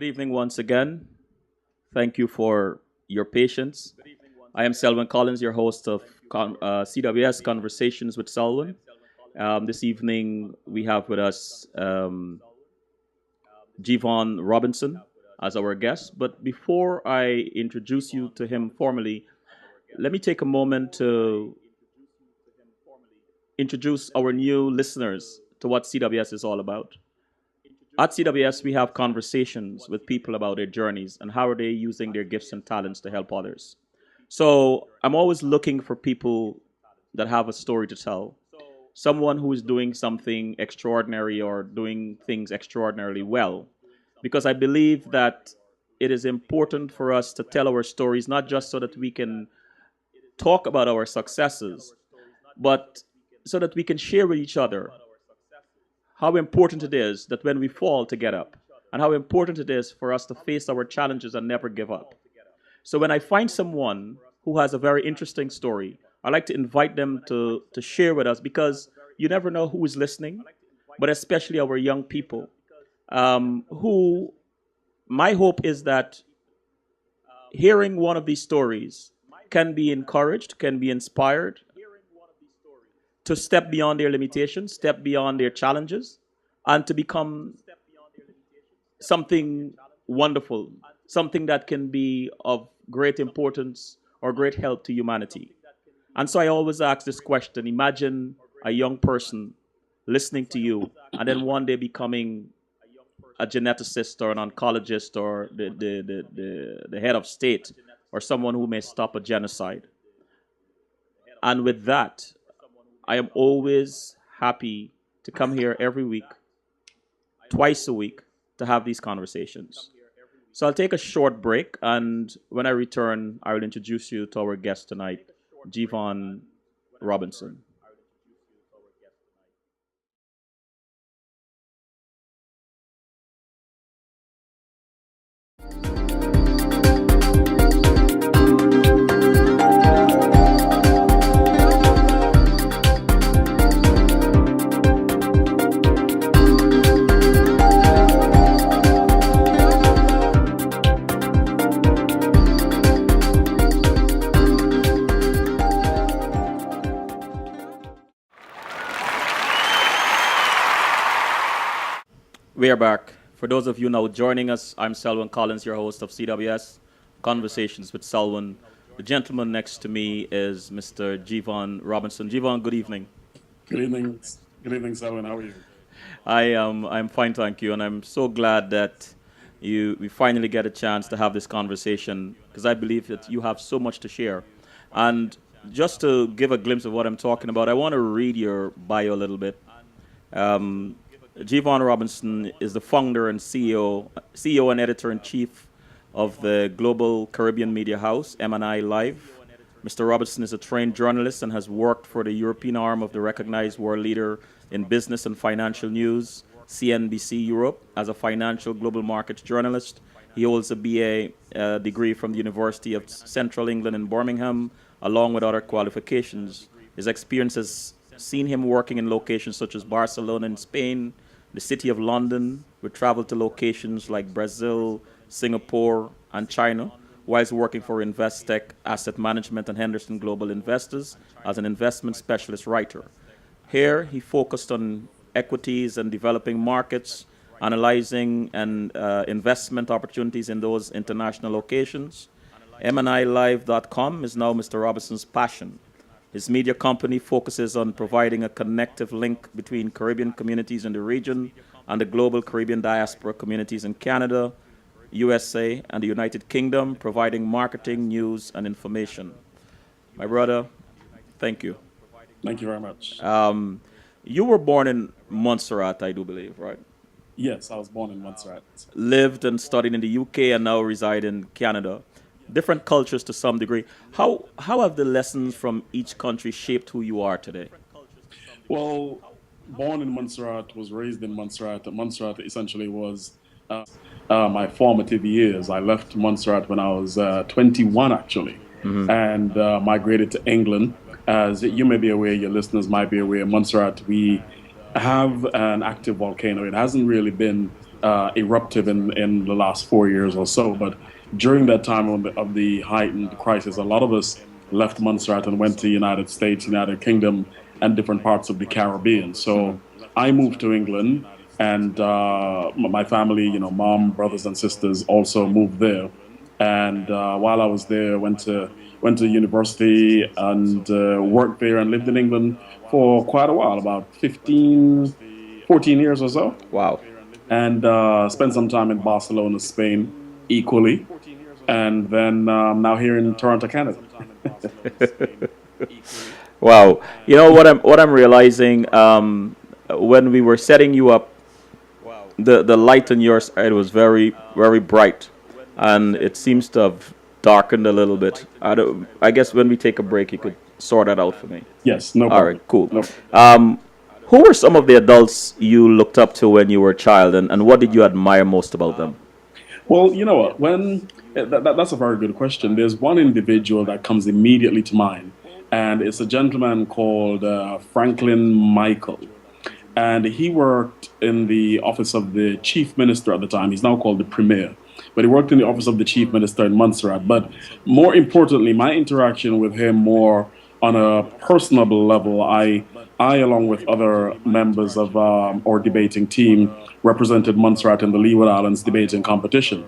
Good evening once again. Thank you for your patience. I am Selwyn Collins, your host of CWS Conversations with Selwyn. This evening, we have with us Jeevan Robinson as our guest. But before I introduce you to him formally, let me take a moment to introduce our new listeners to what CWS is all about. At CWS, we have conversations with people about their journeys and how are they using their gifts and talents to help others. So I'm always looking for people that have a story to tell, someone who is doing something extraordinary or doing things extraordinarily well. Because I believe that it is important for us to tell our stories, not just so that we can talk about our successes, but so that we can share with each other how important it is that when we fall to get up, and how important it is for us to face our challenges and never give up. So when I find someone who has a very interesting story, I like to invite them to share with us because you never know who is listening, but especially our young people, who my hope is that hearing one of these stories can be encouraged, can be inspired to step beyond their limitations, step beyond their challenges, and to become something wonderful, something that can be of great importance or great help to humanity. And so I always ask this question. Imagine a young person listening to you and then one day becoming a geneticist or an oncologist or the head of state or someone who may stop a genocide. And with that, I am always happy to come here every week, twice a week, to have these conversations. So I'll take a short break, and when I return, I will introduce you to our guest tonight, Jeevan Robinson. We are back. For those of you now joining us, I'm Selwyn Collins, your host of CWS Conversations with Selwyn. The gentleman next to me is Mr. Jeevan Robinson. Jeevan, good evening. Good evening. Good evening, Selwyn. How are you? I'm fine, thank you, and I'm so glad that we finally get a chance to have this conversation because I believe that you have so much to share. And just to give a glimpse of what I'm talking about, I want to read your bio a little bit. Um, Jeevan Robinson is the founder and CEO and editor-in-chief of the global Caribbean media house, M&I Live. Mr. Robinson is a trained journalist and has worked for the European arm of the recognized world leader in business and financial news, CNBC Europe, as a financial global markets journalist. He holds a BA degree from the University of Central England in Birmingham, along with other qualifications. His experience has seen him working in locations such as Barcelona in Spain, the city of London. We traveled to locations like Brazil, Singapore, and China, whilst working for Investec Asset Management and Henderson Global Investors as an investment specialist writer. Here, he focused on equities and developing markets, analyzing and investment opportunities in those international locations. MNILive.com is now Mr. Robinson's passion. His media company focuses on providing a connective link between Caribbean communities in the region and the global Caribbean diaspora communities in Canada, USA, and the United Kingdom, providing marketing, news, and information. My brother, thank you. Thank you very much. You were born in Montserrat, I do believe, right? Yes, I was born in Montserrat. Lived and studied in the UK and now reside in Canada. Different cultures to some degree. How have the lessons from each country shaped who you are today? Well, born in Montserrat, was raised in Montserrat. Montserrat essentially was my formative years. I left Montserrat when I was 21, actually, and migrated to England. As you may be aware, your listeners might be aware, Montserrat, we have an active volcano. It hasn't really been eruptive in the last 4 years or so. But during that time of the heightened crisis, a lot of us left Montserrat and went to United States, United Kingdom, and different parts of the Caribbean. So I moved to England, and my family, mom, brothers, and sisters also moved there. And while I was there, went to university and worked there and lived in England for quite a while, about 15, 14 years or so, Wow. and spent some time in Barcelona, Spain, equally, and then now here in Toronto, Canada. Wow. You know what I'm realizing when we were setting you up, the light on your side was very very bright, and it seems to have darkened a little bit. I guess when we take a break, you could sort that out for me. Yes, no All right, problem. cool. No. Who were some of the adults you looked up to when you were a child, and what did you admire most about them? Well, you know what? That's a very good question. There's one individual that comes immediately to mind, and it's a gentleman called Franklin Michael. And he worked in the office of the chief minister at the time. He's now called the premier, but he worked in the office of the chief minister in Montserrat. But more importantly, my interaction with him more on a personable level, I along with other members of our debating team, represented Montserrat in the Leeward Islands debating competition.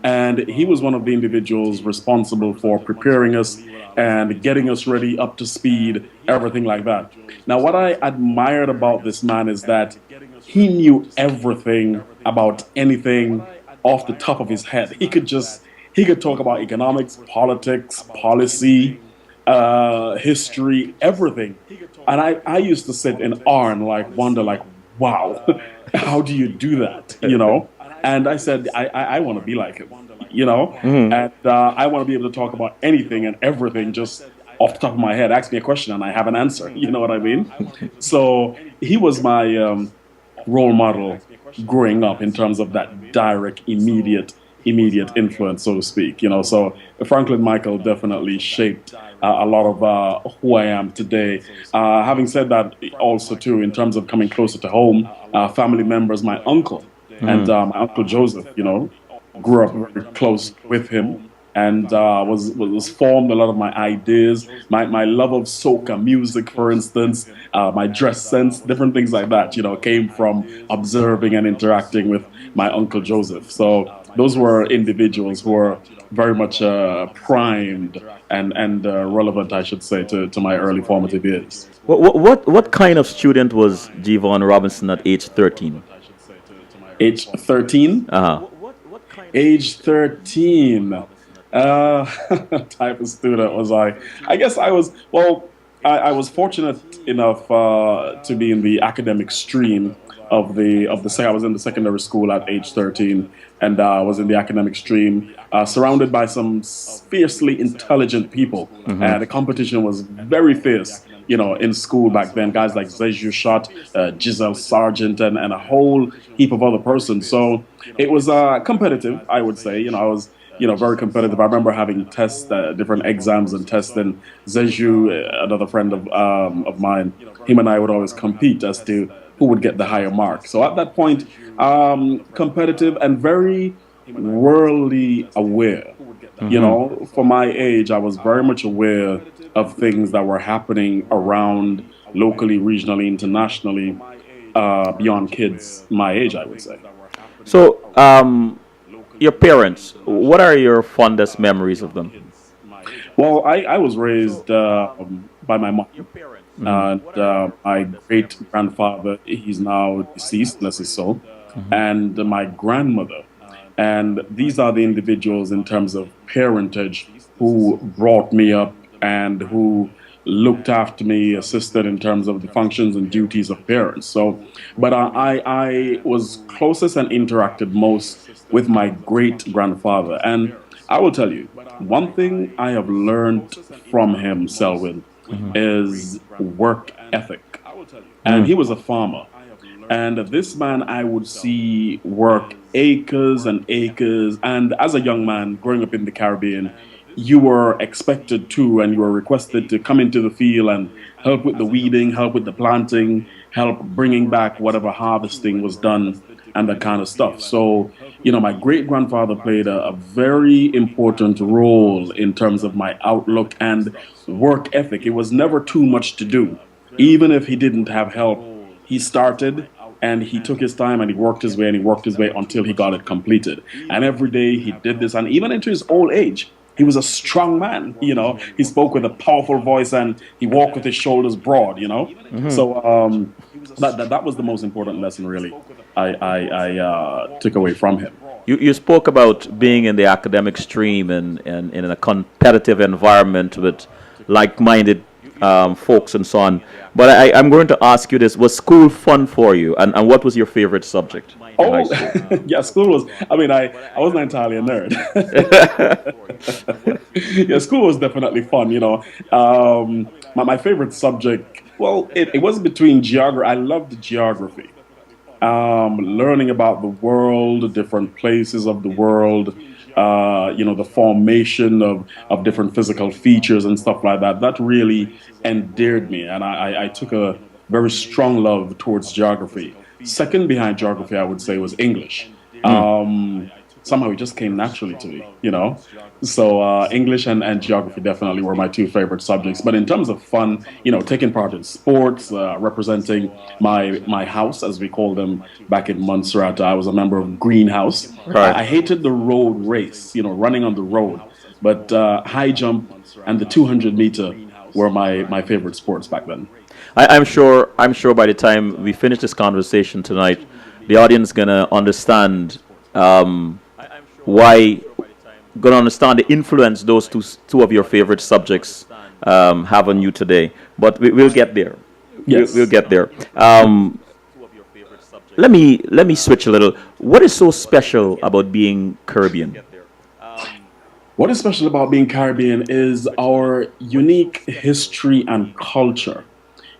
And he was one of the individuals responsible for preparing us and getting us ready, up to speed, everything like that. Now, what I admired about this man is that he knew everything about anything off the top of his head. He could talk about economics, politics, policy, history, everything. And I used to sit in awe and like wonder, like, wow, how do you do that? And I said, I want to be like him, and I want to be able to talk about anything and everything just off the top of my head. Ask me a question and I have an answer. You know what I mean? So he was my role model growing up in terms of that direct, immediate influence, so to speak. So Franklin Michael definitely shaped a lot of who I am today. Having said that, also too, in terms of coming closer to home, family members, my uncle and my uncle Joseph, grew up very close with him. And was formed a lot of my ideas, my love of soca music, for instance, my dress sense, different things like that. Came from observing and interacting with my uncle Joseph. So those were individuals who were very much primed and relevant, I should say, to my early formative years. What kind of student was Jeevan Robinson at age 13? Age 13? Uh-huh. Age 13. Type of student was I? I guess I was, well, I was fortunate enough to be in the academic stream of the I was in the secondary school at age 13, and was in the academic stream, surrounded by some fiercely intelligent people. And the competition was very fierce, in school back then. Guys like Zeju Shot, Giselle Sargent, and a whole heap of other persons. So it was competitive, I would say. I was very competitive. I remember having tests, different exams and tests, and Zeju, another friend of mine, him and I would always compete as to who would get the higher mark. So at that point, competitive and very worldly aware. For my age, I was very much aware of things that were happening around locally, regionally, internationally, beyond kids my age, I would say. So, your parents, what are your fondest memories of them? Well, I was raised by my mom. And my great grandfather, he's now deceased, bless his soul, and my grandmother. And these are the individuals in terms of parentage who brought me up and who looked after me, assisted in terms of the functions and duties of parents. So, but I was closest and interacted most with my great grandfather. And I will tell you, one thing I have learned from him, Selwyn, is work ethic. And he was a farmer. And this man, I would see work acres and acres. And as a young man growing up in the Caribbean, you were expected to and you were requested to come into the field and help with the weeding, help with the planting, help bringing back whatever harvesting was done and that kind of stuff. So, my great grandfather played a very important role in terms of my outlook and work ethic. It was never too much to do. Even if he didn't have help, he started and he took his time and he worked his way and he worked his way until he got it completed. And every day he did this, and even into his old age, he was a strong man. He spoke with a powerful voice and he walked with his shoulders broad. So that was the most important lesson, really. I took away from him. You spoke about being in the academic stream and in a competitive environment with like-minded folks and so on. But I'm going to ask you this: was school fun for you, and what was your favorite subject in high Oh, school? yeah, school was. I mean, I wasn't entirely a nerd. Yeah, school was definitely fun. My favorite subject. Well, it was between geography. I loved geography. Learning about the world, the different places of the world, the formation of different physical features and stuff like that. That really endeared me, and I took a very strong love towards geography. Second behind geography, I would say, was English. Hmm. Somehow it just came naturally to me. So English and geography definitely were my two favorite subjects. But in terms of fun, taking part in sports, representing my house, as we called them back in Montserrat, I was a member of Greenhouse. Right. I hated the road race, running on the road, but high jump and the 200-meter were my favorite sports back then. I'm sure by the time we finish this conversation tonight, the audience gonna understand um, why gonna understand the influence those two of your favorite subjects have on you today. But we'll get there. We'll Yes. get there. Let me switch a little. What is so special about being Caribbean? What is special about being Caribbean is our unique history and culture.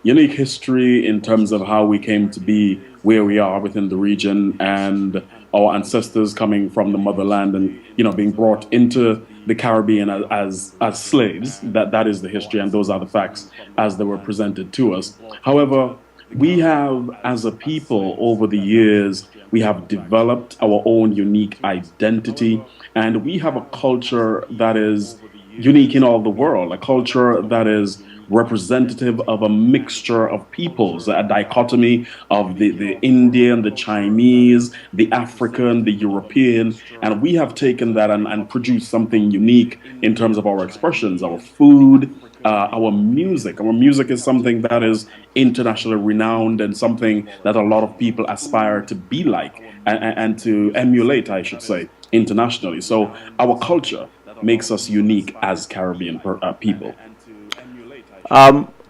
Unique history in terms of how we came to be where we are within the region, and our ancestors coming from the motherland and being brought into the Caribbean as slaves. That is the history, and those are the facts as they were presented to us. However, we have, as a people, over the years, we have developed our own unique identity, and we have a culture that is unique in all the world, a culture that is representative of a mixture of peoples, a dichotomy of the Indian, the Chinese, the African, the European. And we have taken that and produced something unique in terms of our expressions, our food, our music. Our music is something that is internationally renowned and something that a lot of people aspire to be like and to emulate, I should say, internationally. So our culture makes us unique as Caribbean people.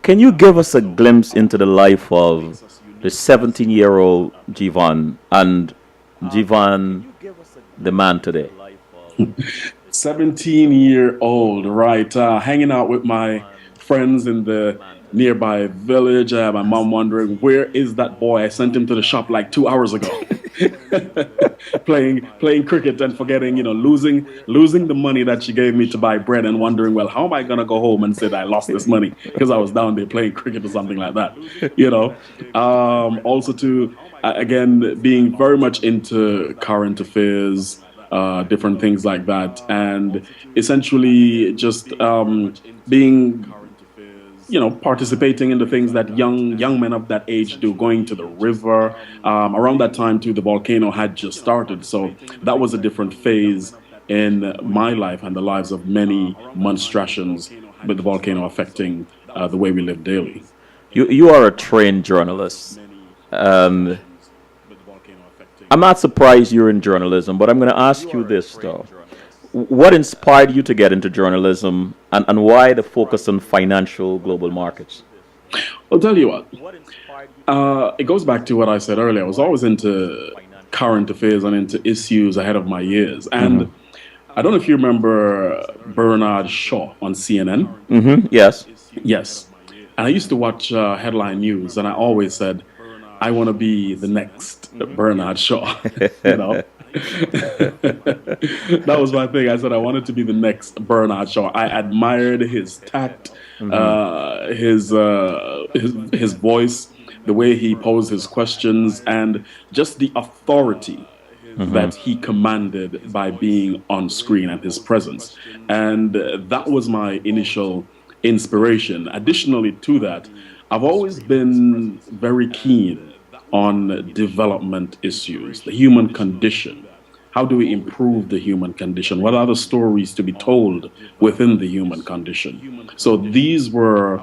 Can you give us a glimpse into the life of the 17-year-old Jeevan and Jeevan, the man today? 17-year-old, right? Hanging out with my friends in the nearby village. My mom wondering, where is that boy? I sent him to the shop like 2 hours ago. Playing cricket and forgetting, losing the money that she gave me to buy bread and wondering, well, how am I gonna go home and say that I lost this money because I was down there playing cricket or something like that, Also to again being very much into current affairs, different things like that, and essentially just being participating in the things that young men of that age do, going to the river. Around that time, too, the volcano had just started, so that was a different phase in my life and the lives of many Monstratians, with the volcano affecting the way we live daily. You are a trained journalist. Um, I'm not surprised you're in journalism, but I'm going to ask you this though. What inspired you to get into journalism, and why the focus on financial global markets? I'll tell you what. It goes back to what I said earlier. I was always into current affairs and into issues ahead of my years. Hmm. And I don't know if you remember Bernard Shaw on CNN. Yes. Yes. And I used to watch headline news, and I always said, I want to be the next Bernard Shaw. you know, that was my thing. I said I wanted to be the next Bernard Shaw. I admired his tact, his voice, the way he posed his questions, and just the authority that he commanded by being on screen and his presence. And that was my initial inspiration. Additionally to that, I've always been very keen on development issues, the human condition. How do we improve the human condition? What are the stories to be told within the human condition? So these were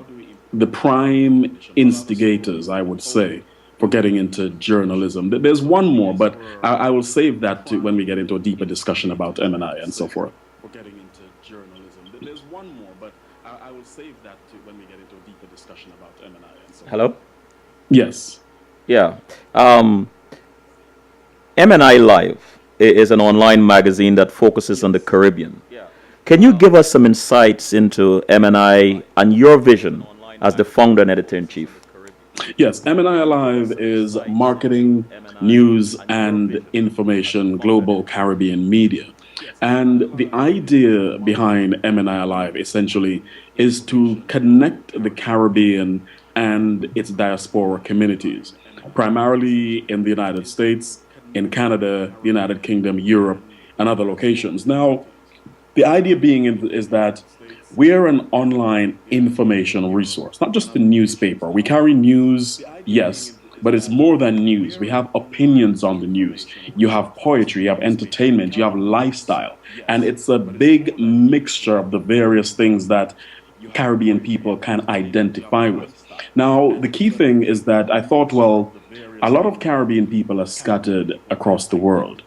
the prime instigators, I would say, for getting into journalism. There's one more, but I will save that to when we get into a deeper discussion about M&I and so forth. For getting into journalism. There's one more, but I will save that to when we get into a deeper discussion about M&I and so forth. Hello? Yes. Yeah. M&I Live is an online magazine that focuses on the Caribbean. Can you give us some insights into M&I and your vision as the founder and editor-in-chief? Yes, M&I Alive is marketing, news, and information, global Caribbean media. And the idea behind M&I Alive essentially is to connect the Caribbean and its diaspora communities, primarily in the United States, in Canada, the United Kingdom, Europe, and other locations. Now, the idea being is that we're an online information resource, not just a newspaper. We carry news, yes, but it's more than news. We have opinions on the news. You have poetry, you have entertainment, you have lifestyle. And it's a big mixture of the various things that Caribbean people can identify with. Now, the key thing is that I thought, well, a lot of Caribbean people are scattered across the world.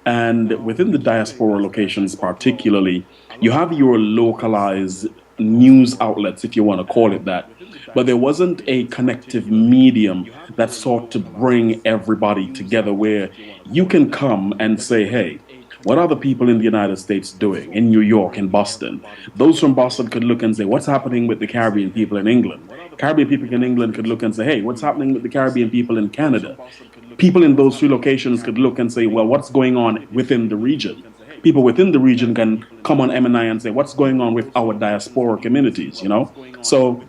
And within the diaspora locations, particularly, you have your localized news outlets, if you want to call it that. But there wasn't a connective medium that sought to bring everybody together where you can come and say, hey, what are the people in the United States doing in New York and Boston? Those from Boston could look and say, what's happening with the Caribbean people in England? Caribbean people in England could look and say, hey, what's happening with the Caribbean people in Canada? People in those three locations could look and say, well, what's going on within the region? People within the region can come on M&I and say, what's going on with our diaspora communities, you know? So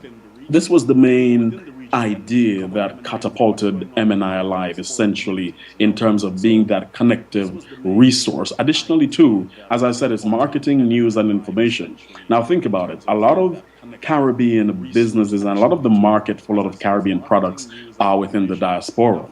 this was the main idea that catapulted M&I Alive essentially in terms of being that connective resource. Additionally, too, as I said, it's marketing, news, and information. Now think about it. A lot of Caribbean businesses and a lot of the market for a lot of Caribbean products are within the diaspora.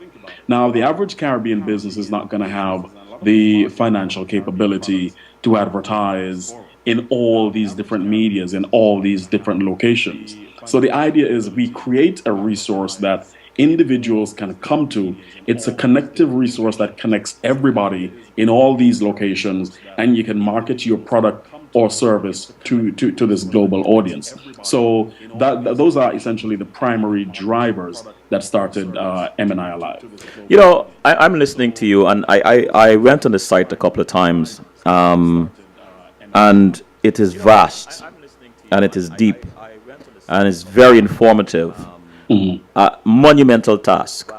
Now, the average Caribbean business is not going to have the financial capability to advertise in all these different medias, in all these different locations. So the idea is we create a resource that individuals can come to. It's a connective resource that connects everybody in all these locations, and you can market your product or service to this global audience. So those are essentially the primary drivers that started M&I Alive. You know, I'm listening to you, and I went on the site a couple of times, and it is vast, and it is deep, and it's very informative. Monumental task.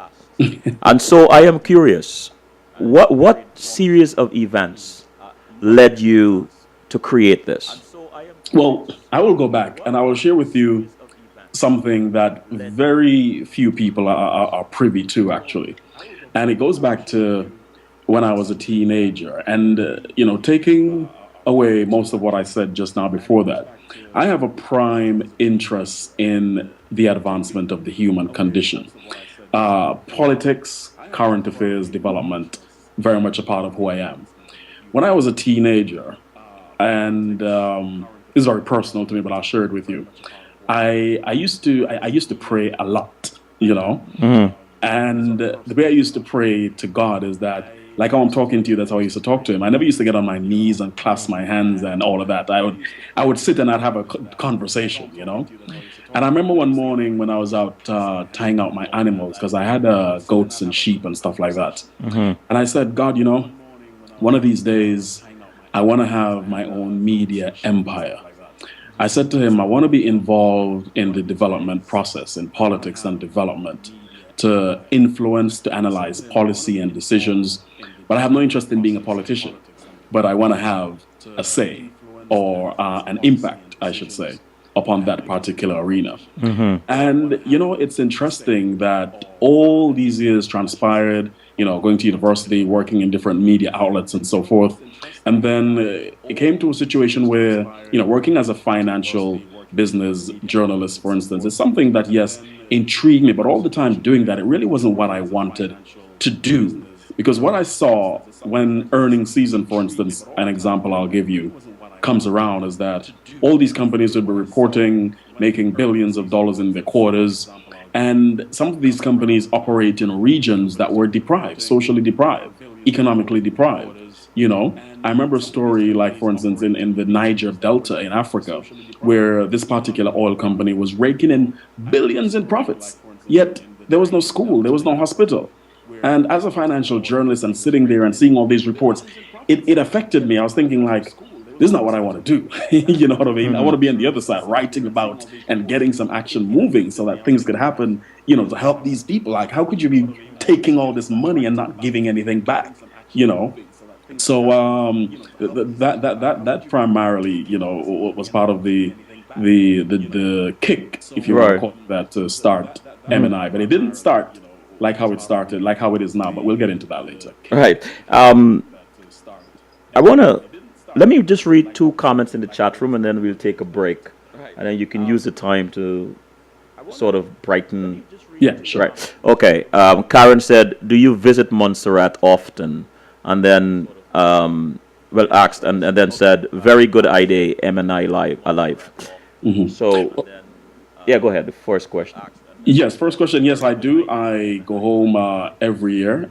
And so I am curious, what series of events led you to create this? Well, I will go back and I will share with you something that very few people are privy to, actually. And it goes back to when I was a teenager. And, taking away most of what I said just now before that, I have a prime interest in the advancement of the human condition. Politics, current affairs, development, very much a part of who I am. When I was a teenager, and it's very personal to me, but I'll share it with you. I used to pray a lot, and the way I used to pray to God is that, like how I'm talking to you, that's how I used to talk to Him. I never used to get on my knees and clasp my hands and all of that. I would sit and I'd have a conversation, And I remember one morning when I was out tying out my animals, because I had goats and sheep and stuff like that. And I said, God, one of these days, I want to have my own media empire. I said to Him, I want to be involved in the development process, in politics and development, to influence, to analyze policy and decisions. But I have no interest in being a politician. But I want to have a say, or an impact, I should say. upon that particular arena. And, it's interesting that all these years transpired, going to university, working in different media outlets and so forth. And then it came to a situation where, working as a financial business journalist, for instance, is something that, yes, intrigued me, but all the time doing that, it really wasn't what I wanted to do. Because what I saw when earnings season, for instance, an example I'll give you, comes around is that all these companies would be reporting making billions of dollars in their quarters. And some of these companies operate in regions that were deprived, socially deprived, economically deprived. I remember a story, like, for instance, in the Niger Delta in Africa, where this particular oil company was raking in billions in profits. Yet there was no school, there was no hospital. And as a financial journalist and sitting there and seeing all these reports, it affected me. I was thinking, like, this is not what I want to do. You know what I mean? I want to be on the other side, writing about and getting some action moving so that things could happen, to help these people. Like, how could you be taking all this money and not giving anything back? You know? So that primarily, was part of the kick, if you want to Right. call it that, to start M&I. But it didn't start like how it started, like how it is now. But we'll get into that later. Right. I want to let me just read two comments in the chat room, and then we'll take a break, and then you can use the time to sort of brighten. Yeah, sure. Right. Okay. Karen said, "Do you visit Montserrat often?" And then, well, asked, and then said, "Very good idea, MNI live alive." So, yeah, go ahead. The first question. Yes, first question. Yes, I do. I go home every year.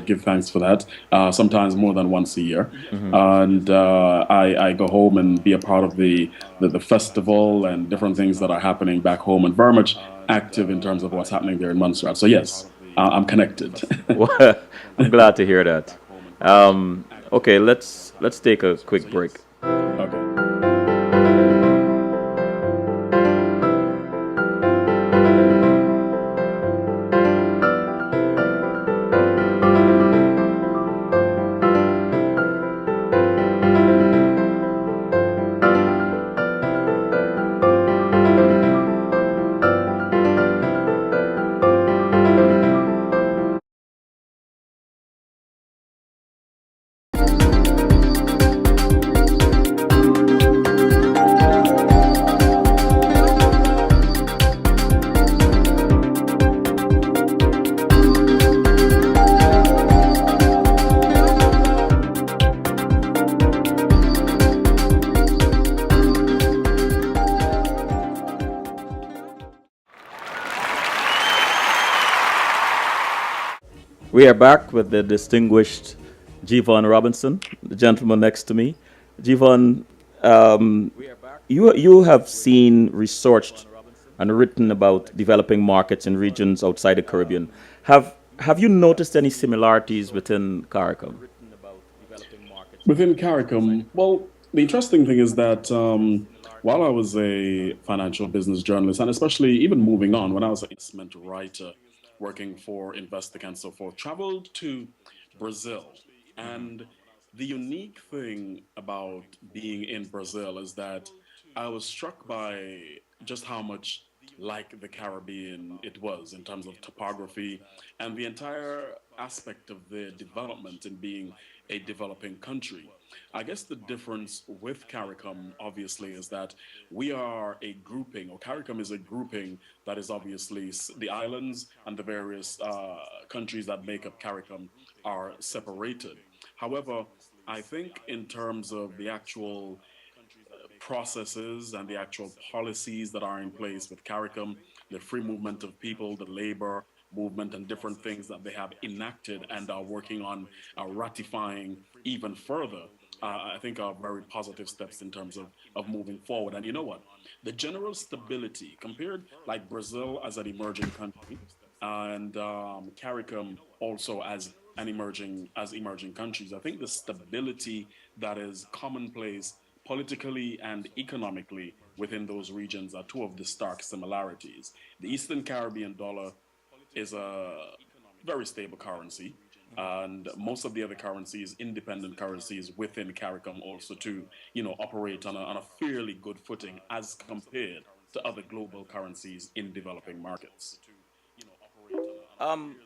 Give thanks for that. Sometimes more than once a year, and I go home and be a part of the festival and different things that are happening back home, and very much active in terms of what's happening there in Montserrat. So yes, I'm connected. Well, I'm glad to hear that. Okay, let's take a quick break. Okay. We are back with the distinguished Jeevan Robinson, the gentleman next to me. Jeevan, um, you have seen, researched, and written about developing markets in regions outside the Caribbean. Have you noticed any similarities within CARICOM? Within CARICOM, well, the interesting thing is that while I was a financial business journalist, and especially even moving on, when I was an investment writer working for Investec and so forth, traveled to Brazil. And the unique thing about being in Brazil is that I was struck by just how much like the Caribbean it was in terms of topography and the entire aspect of their development in being a developing country. I guess the difference with CARICOM, obviously, is that we are a grouping, or CARICOM is a grouping that is obviously the islands and the various countries that make up CARICOM are separated. However, I think in terms of the actual processes and the actual policies that are in place with CARICOM, the free movement of people, the labor movement, and different things that they have enacted and are working on ratifying even further. I think are very positive steps in terms of moving forward. And you know what? The general stability compared, like Brazil as an emerging country, and CARICOM also as emerging countries. I think the stability that is commonplace politically and economically within those regions are two of the stark similarities. The Eastern Caribbean dollar is a very stable currency. and most of the other currencies, independent currencies within CARICOM, also to operate on a fairly good footing as compared to other global currencies in developing markets. Um,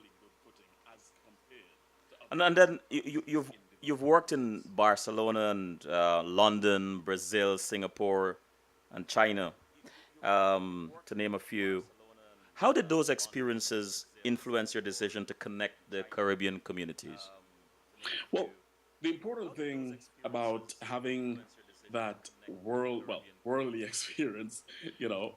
and then you've worked in Barcelona and London, Brazil, Singapore, and China, to name a few. How did those experiences influence your decision to connect the Caribbean communities? Well, the important thing about having that worldly experience,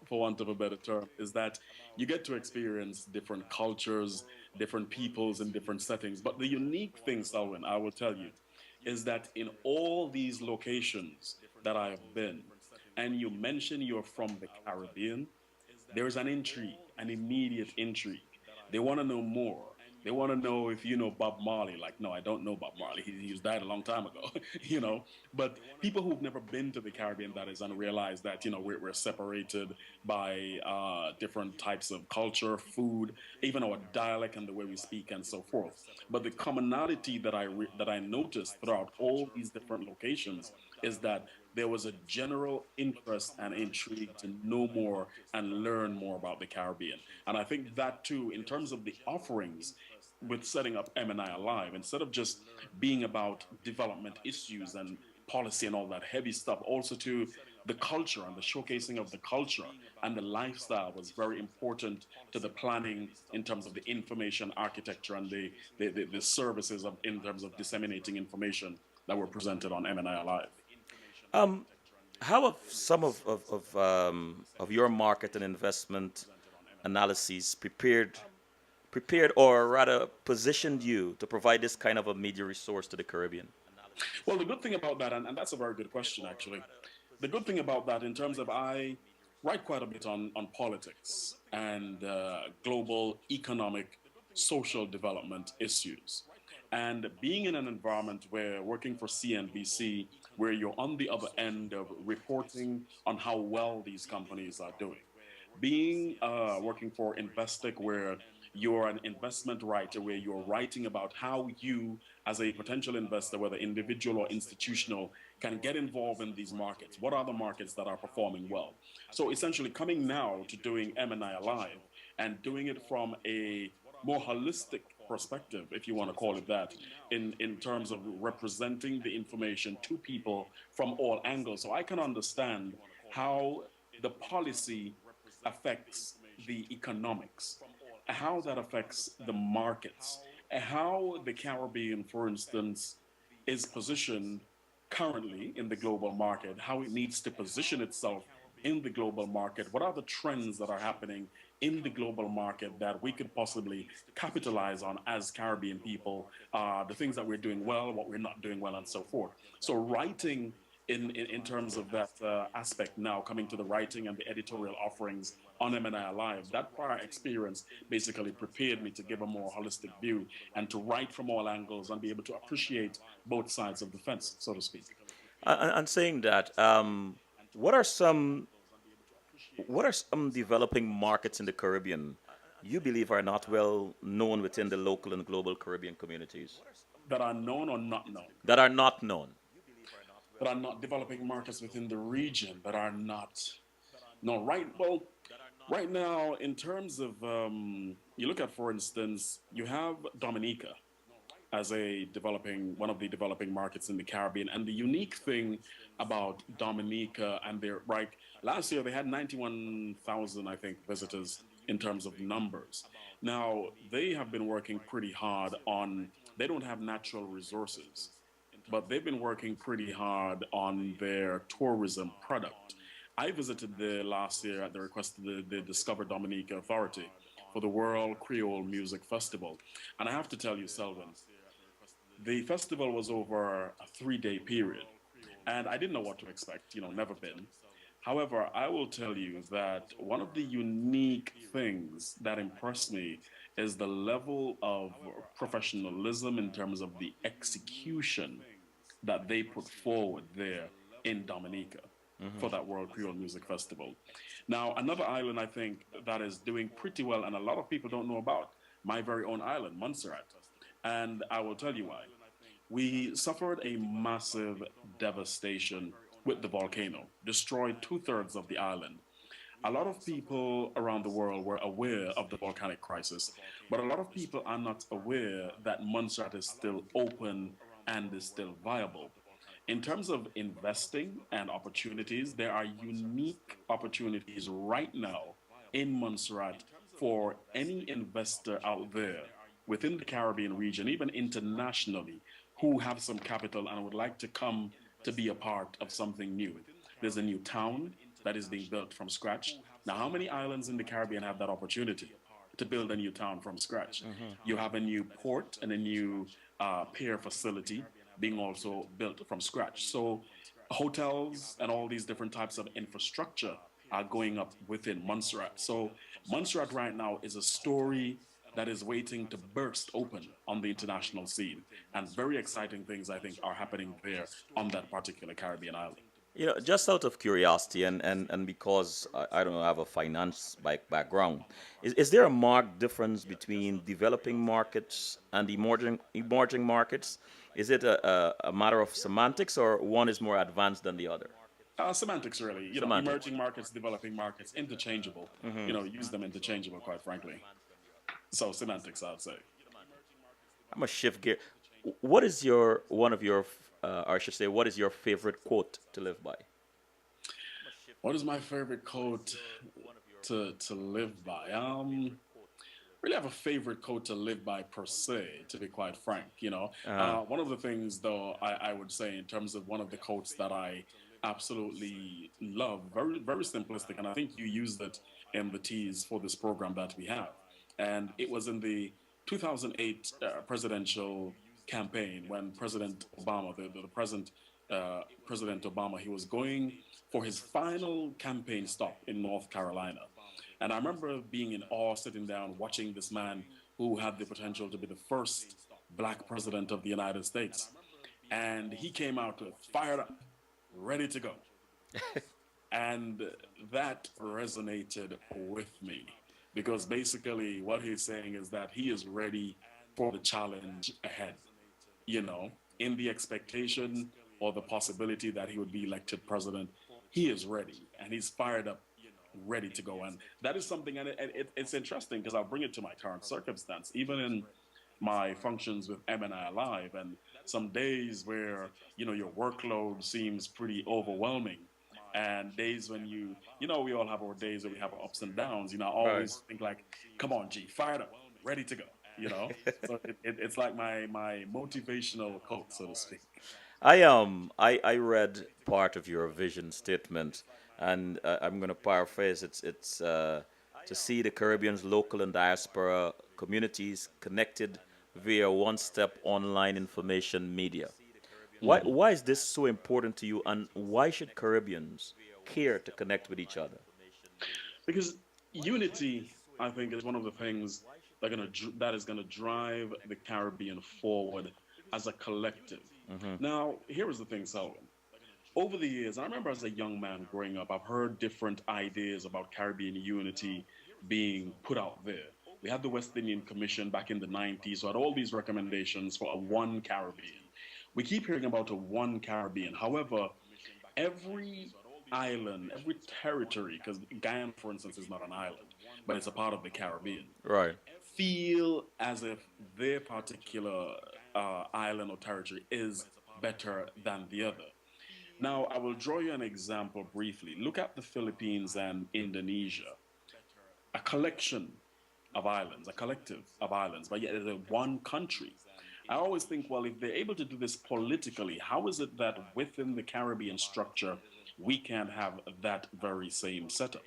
for want of a better term, is that you get to experience different cultures, different peoples in different settings. But the unique thing, Selwyn, I will tell you, is that in all these locations that I have been, and you mention you're from the Caribbean, there's an intrigue, an immediate intrigue. They want to know more. They want to know if you know Bob Marley. Like, no, I don't know Bob Marley. He's died a long time ago, you know. But people who've never been to the Caribbean, that is, and realize that we're separated by different types of culture, food, even our dialect and the way we speak and so forth. But the commonality that I noticed throughout all these different locations is that there was a general interest and intrigue to know more and learn more about the Caribbean. And I think that too, in terms of the offerings with setting up MNI Alive, instead of just being about development issues and policy and all that heavy stuff, also to the culture and the showcasing of the culture and the lifestyle was very important to the planning in terms of the information architecture and the services in terms of disseminating information that were presented on MNI Alive. Um, how have some of your market and investment analyses prepared or rather positioned you to provide this kind of a media resource to the Caribbean? Well, the good thing about that, and that's a very good question, actually. The good thing about that, in terms of I write quite a bit on politics and global economic, social development issues. And being in an environment where working for CNBC, where you're on the other end of reporting on how well these companies are doing, being working for Investec, where you're an investment writer, where you're writing about how you, as a potential investor, whether individual or institutional, can get involved in these markets. What are the markets that are performing well? So essentially, coming now to doing M&I Alive and doing it from a more holistic perspective, if you want to call it that, in terms of representing the information to people from all angles. So I can understand how the policy affects the economics, how that affects the markets, how the Caribbean, for instance, is positioned currently in the global market, how it needs to position itself in the global market. What are the trends that are happening in the global market that we could possibly capitalize on as Caribbean people, the things that we're doing well, what we're not doing well, and so forth. So, writing in terms of that aspect now, coming to the writing and the editorial offerings on M&I Alive, that prior experience basically prepared me to give a more holistic view and to write from all angles and be able to appreciate both sides of the fence, so to speak. And saying that, what are some what are some developing markets in the Caribbean you believe are not well known within the local and global Caribbean communities That are known or not known, that are not known? that are not developing markets within the region, that are not no right. Well, right now, in terms of you look at, for instance, you have Dominica as a developing one of the developing markets in the Caribbean. And the unique thing about Dominica and their right last year they had 91,000, I think, visitors in terms of numbers. Now they have been working pretty hard on. They don't have natural resources, but they've been working pretty hard on their tourism product. I visited there last year at the request of the Discover Dominica Authority for the World Creole Music Festival. And I have to tell you, Selwyn, the festival was over a 3 day period, and I didn't know what to expect, never been. However, I will tell you that one of the unique things that impressed me is the level of professionalism in terms of the execution that they put forward there in Dominica for that World Creole Music Festival. Now, another island I think that is doing pretty well, and a lot of people don't know about, my very own island, Montserrat. And I will tell you why. We suffered a massive devastation with the volcano, destroyed two-thirds of the island. A lot of people around the world were aware of the volcanic crisis, but a lot of people are not aware that Montserrat is still open and is still viable. In terms of investing and opportunities, there are unique opportunities right now in Montserrat for any investor out there within the Caribbean region, even internationally, who have some capital and would like to come to be a part of something new. There's a new town that is being built from scratch. Now, how many islands in the Caribbean have that opportunity to build a new town from scratch? You have a new port and a new pier facility being also built from scratch. So, hotels and all these different types of infrastructure are going up within Montserrat. So, Montserrat right now is a story that is waiting to burst open on the international scene. And very exciting things, I think, are happening there on that particular Caribbean island. Just out of curiosity and because I don't have a finance background, is there a marked difference between developing markets and emerging markets? Is it a matter of semantics or one is more advanced than the other? Semantics, really. Semantics. Emerging markets, developing markets, interchangeable. Use them interchangeable, quite frankly. So semantics, I'd say. I'm a shift gear. What is your one of your, or I should say, what is your favorite quote to live by? What is my favorite quote to live by? Really have a favorite quote to live by per se, to be quite frank. One of the things though I would say in terms of one of the quotes that I absolutely love, very very simplistic, and I think you used it in the tease for this program that we have, and it was in the 2008 presidential campaign when President Obama, the present President Obama, he was going for his final campaign stop in North Carolina. And I remember being in awe, sitting down, watching this man who had the potential to be the first black president of the United States. And he came out fired up, ready to go. And that resonated with me because basically what he's saying is that he is ready for the challenge ahead, in the expectation or the possibility that he would be elected president. He is ready and he's fired up, ready to go. And that is something, and it's interesting because I'll bring it to my current circumstance, even in my functions with MNI Live, and some days where your workload seems pretty overwhelming, and days when we all have our days where we have our ups and downs. I Right. always think like, come on, G, fired up, ready to go. So it's like my motivational quote, so to speak. I read part of your vision statement, and I'm going to paraphrase. It's to see the Caribbean's local and diaspora communities connected via one-step online information media. Why is this so important to you, and why should Caribbeans care to connect with each other? Because unity, I think, is one of the things that is gonna drive the Caribbean forward as a collective. Now, here is the thing, Selwyn. Over the years, I remember as a young man growing up, I've heard different ideas about Caribbean unity being put out there. We had the West Indian Commission back in the 90s, who had all these recommendations for a one Caribbean. We keep hearing about a one Caribbean. However, every island, every territory, because Guyana, for instance, is not an island, but it's a part of the Caribbean, Right. feel as if their particular island or territory is better than the other. Now, I will draw you an example briefly. Look at the Philippines and Indonesia, a collection of islands, a collective of islands, but yet it's a one country. I always think, well, if they're able to do this politically, how is it that within the Caribbean structure we can't have that very same setup?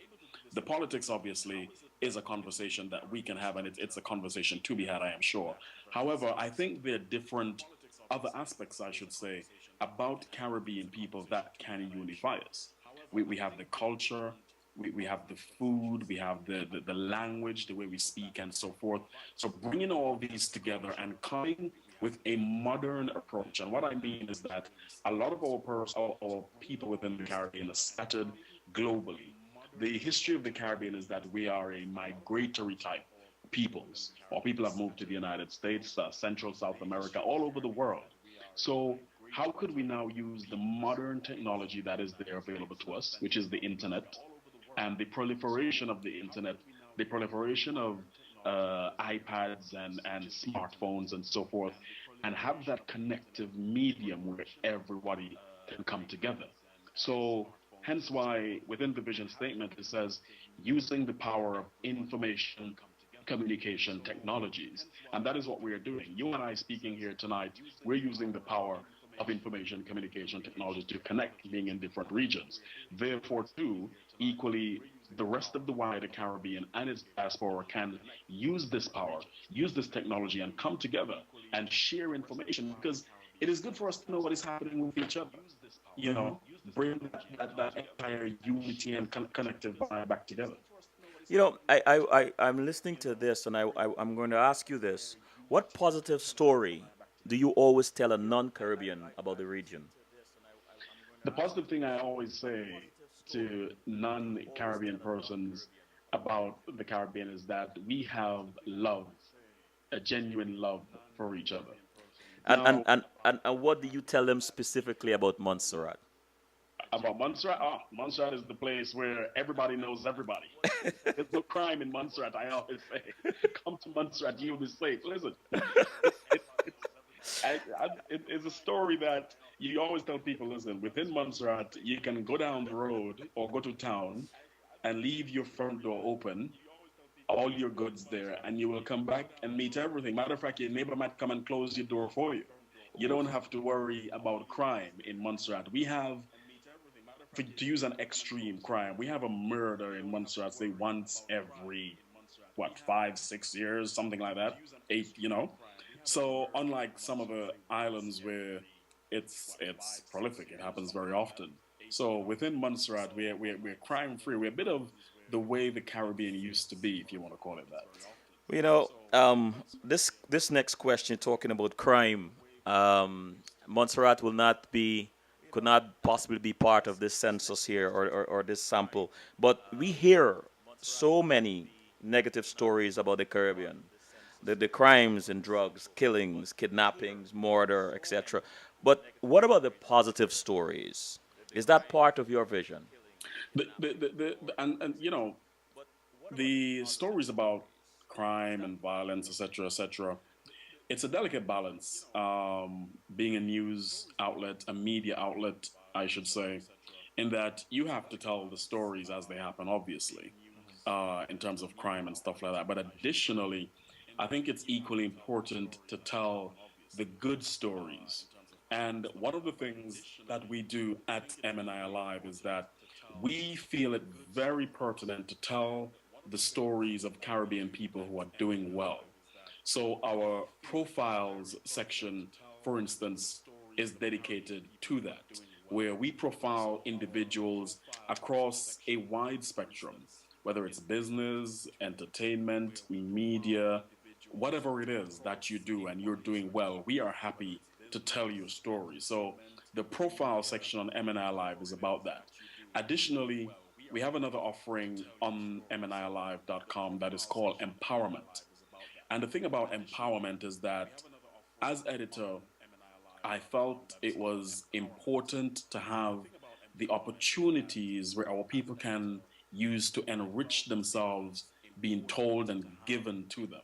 The politics, obviously, is a conversation that we can have, and it's a conversation to be had, I am sure. However, I think there are different other aspects, I should say, about Caribbean people that can unify us. We have the culture, we have the food, we have the language, the way we speak, and so forth. So bringing all these together and coming with a modern approach. And what I mean is that a lot of our people within the Caribbean are scattered globally. The history of the Caribbean is that we are a migratory type peoples, or people have moved to the United States, Central, South America, all over the world. So, how could we now use the modern technology that is there available to us, which is the internet, and the proliferation of the internet, the proliferation of iPads and smartphones and so forth, and have that connective medium where everybody can come together? So, hence why within the vision statement it says using the power of information communication technologies. And that is what we are doing. You and I speaking here tonight, we're using the power of information communication technology to connect, being in different regions. Therefore, too, equally, the rest of the wider Caribbean and its diaspora can use this power, use this technology, and come together and share information, because it is good for us to know what is happening with each other. You Hmm. know, bring that entire unity and connective vibe back together. I'm listening to this, and I'm going to ask you this: what positive story do you always tell a non-Caribbean about the region? The positive thing I always say to non-Caribbean persons about the Caribbean is that we have love, a genuine love for each other. And and Now, and and what do you tell them specifically about Montserrat? about Montserrat, Montserrat is the place where everybody knows everybody. There's no crime in Montserrat, I always say. Come to Montserrat, you'll be safe. Listen, it's it's a story that you always tell people, listen, within Montserrat, you can go down the road or go to town and leave your front door open, all your goods there, and you will come back and meet everything. Matter of fact, your neighbor might come and close your door for you. You don't have to worry about crime in Montserrat. We have, to use an extreme crime, we have a murder in Montserrat, say once every, what, 5, 6 years, something like that, 8. So unlike some of the islands where it's prolific, it happens very often. So within Montserrat, we're crime free. We're a bit of the way the Caribbean used to be, if you want to call it that. This next question, talking about crime, Montserrat will not be, could not possibly be part of this census here, or this sample. But we hear so many negative stories about the Caribbean, the crimes and drugs, killings, kidnappings, murder, etc. But what about the positive stories? Is that part of your vision? And the stories about crime and violence, etc., etc. It's a delicate balance. Being a news outlet, a media outlet, I should say, in that you have to tell the stories as they happen, obviously, in terms of crime and stuff like that. But additionally, I think it's equally important to tell the good stories. And one of the things that we do at MNI Alive is that we feel it very pertinent to tell the stories of Caribbean people who are doing well. So our profiles section, for instance, is dedicated to that, where we profile individuals across a wide spectrum, whether it's business, entertainment, media, whatever it is that you do and you're doing well, we are happy to tell your story. So the profile section on MNI Live is about that. Additionally, we have another offering on mnilive.com that is called empowerment. And the thing about empowerment is that as editor, I felt it was important to have the opportunities where our people can use to enrich themselves being told and given to them.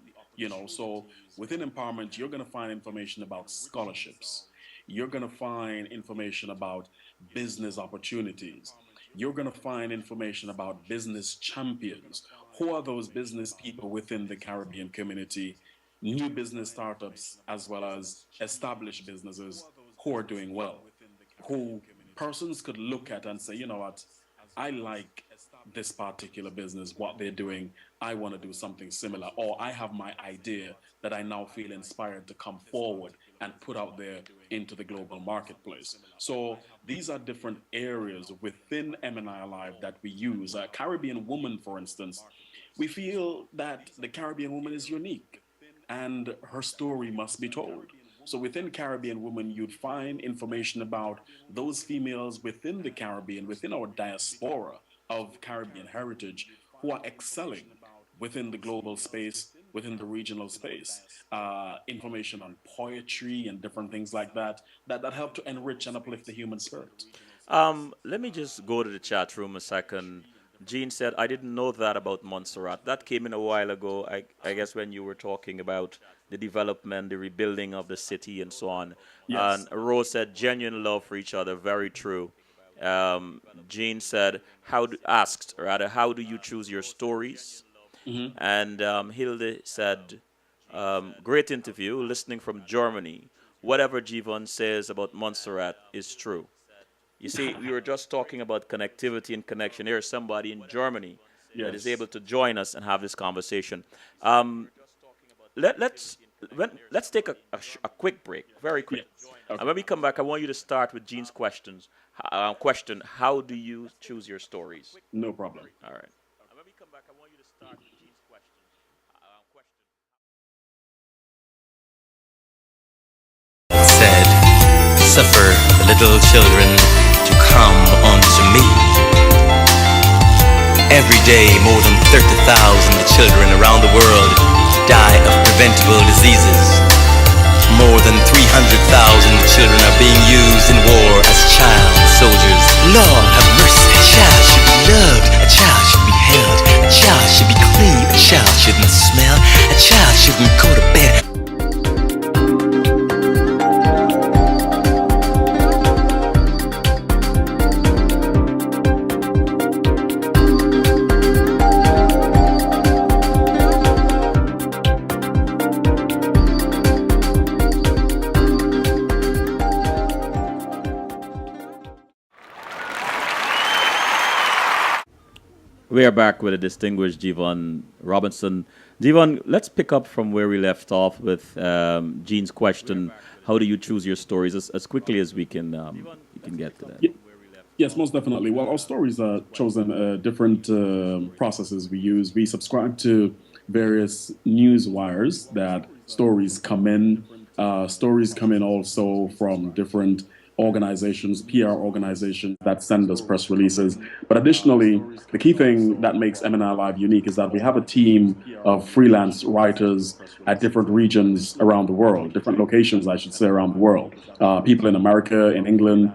So within empowerment, you're going to find information about scholarships. You're going to find information about business opportunities. You're going to find information about business champions. Who are those business people within the Caribbean community? New business startups as well as established businesses who are doing well, who persons could look at and say, you know what, I like this particular business, what they're doing. I want to do something similar. Or I have my idea that I now feel inspired to come forward and put out there into the global marketplace. So these are different areas within MNI Alive that we use. A Caribbean woman, for instance, we feel that the Caribbean woman is unique and her story must be told. So within Caribbean Women, you'd find information about those females within the Caribbean, within our diaspora of Caribbean heritage, who are excelling within the global space within the regional space, information on poetry and different things like that, that help to enrich and uplift the human spirit. Let me just go to the chat room a second. Jean said, I didn't know that about Montserrat. That came in a while ago, I guess, when you were talking about the development, the rebuilding of the city, and so on. And Yes. Rose said, genuine love for each other. Very true. Jean said, asked, rather, how do you choose your stories? Hmm. And Hilde said, great interview, listening from Germany. Whatever Jeevan says about Montserrat is true. You see, we were just talking about connectivity and connection. Here's somebody in Germany that is Yes. able to join us and have this conversation. Um, let's let's take a quick break, very quick. Yes. And Okay. when we come back, I want you to start with Jean's questions. Question: how do you choose your stories? No problem. All right. And when we come back, I want you to start with Jean's questions. Question. Said, suffer the little children to come unto me. Every day, more than 30,000 children around the world die of preventable diseases. More than 300,000 children are being used in war as child soldiers. Lord have mercy. A child should be loved. A child should be held. A child should be clean. A child shouldn't smell. A child shouldn't go to bed. We are back with a distinguished Jeevan Robinson. Jeevan, let's pick up from where we left off with Jean's question. How do you choose your stories as quickly as we can get to that? Ye- Yes, most definitely. Well, our stories are chosen different processes we use. We subscribe to various news wires that stories come in. Stories come in also from different organizations, PR organizations that send us press releases. But additionally, the key thing that makes MNI Live unique is that we have a team of freelance writers at different regions around the world, different locations, I should say, around the world. People in America, in England,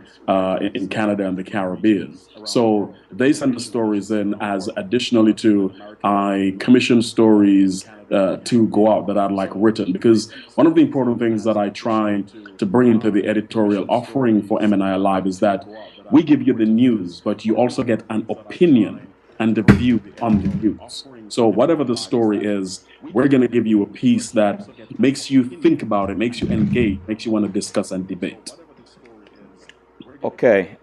in Canada, and the Caribbean. So they send the stories in as additionally to I commission stories to go out that I'd like written. Because one of the important things that I try to bring into the editorial offering for MNI Live is that we give you the news, but you also get an opinion and a view on the news. So whatever the story is, we're going to give you a piece that makes you think about it, makes you engage, makes you want to discuss and debate. Okay.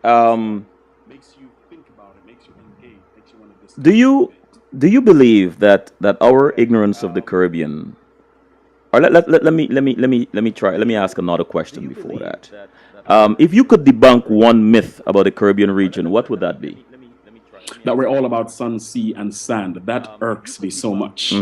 Do you believe that our ignorance of the Caribbean, or let me ask another question before that. If you could debunk one myth about the Caribbean region, what would that be? That we're all about sun, sea, and sand. That irks me so much.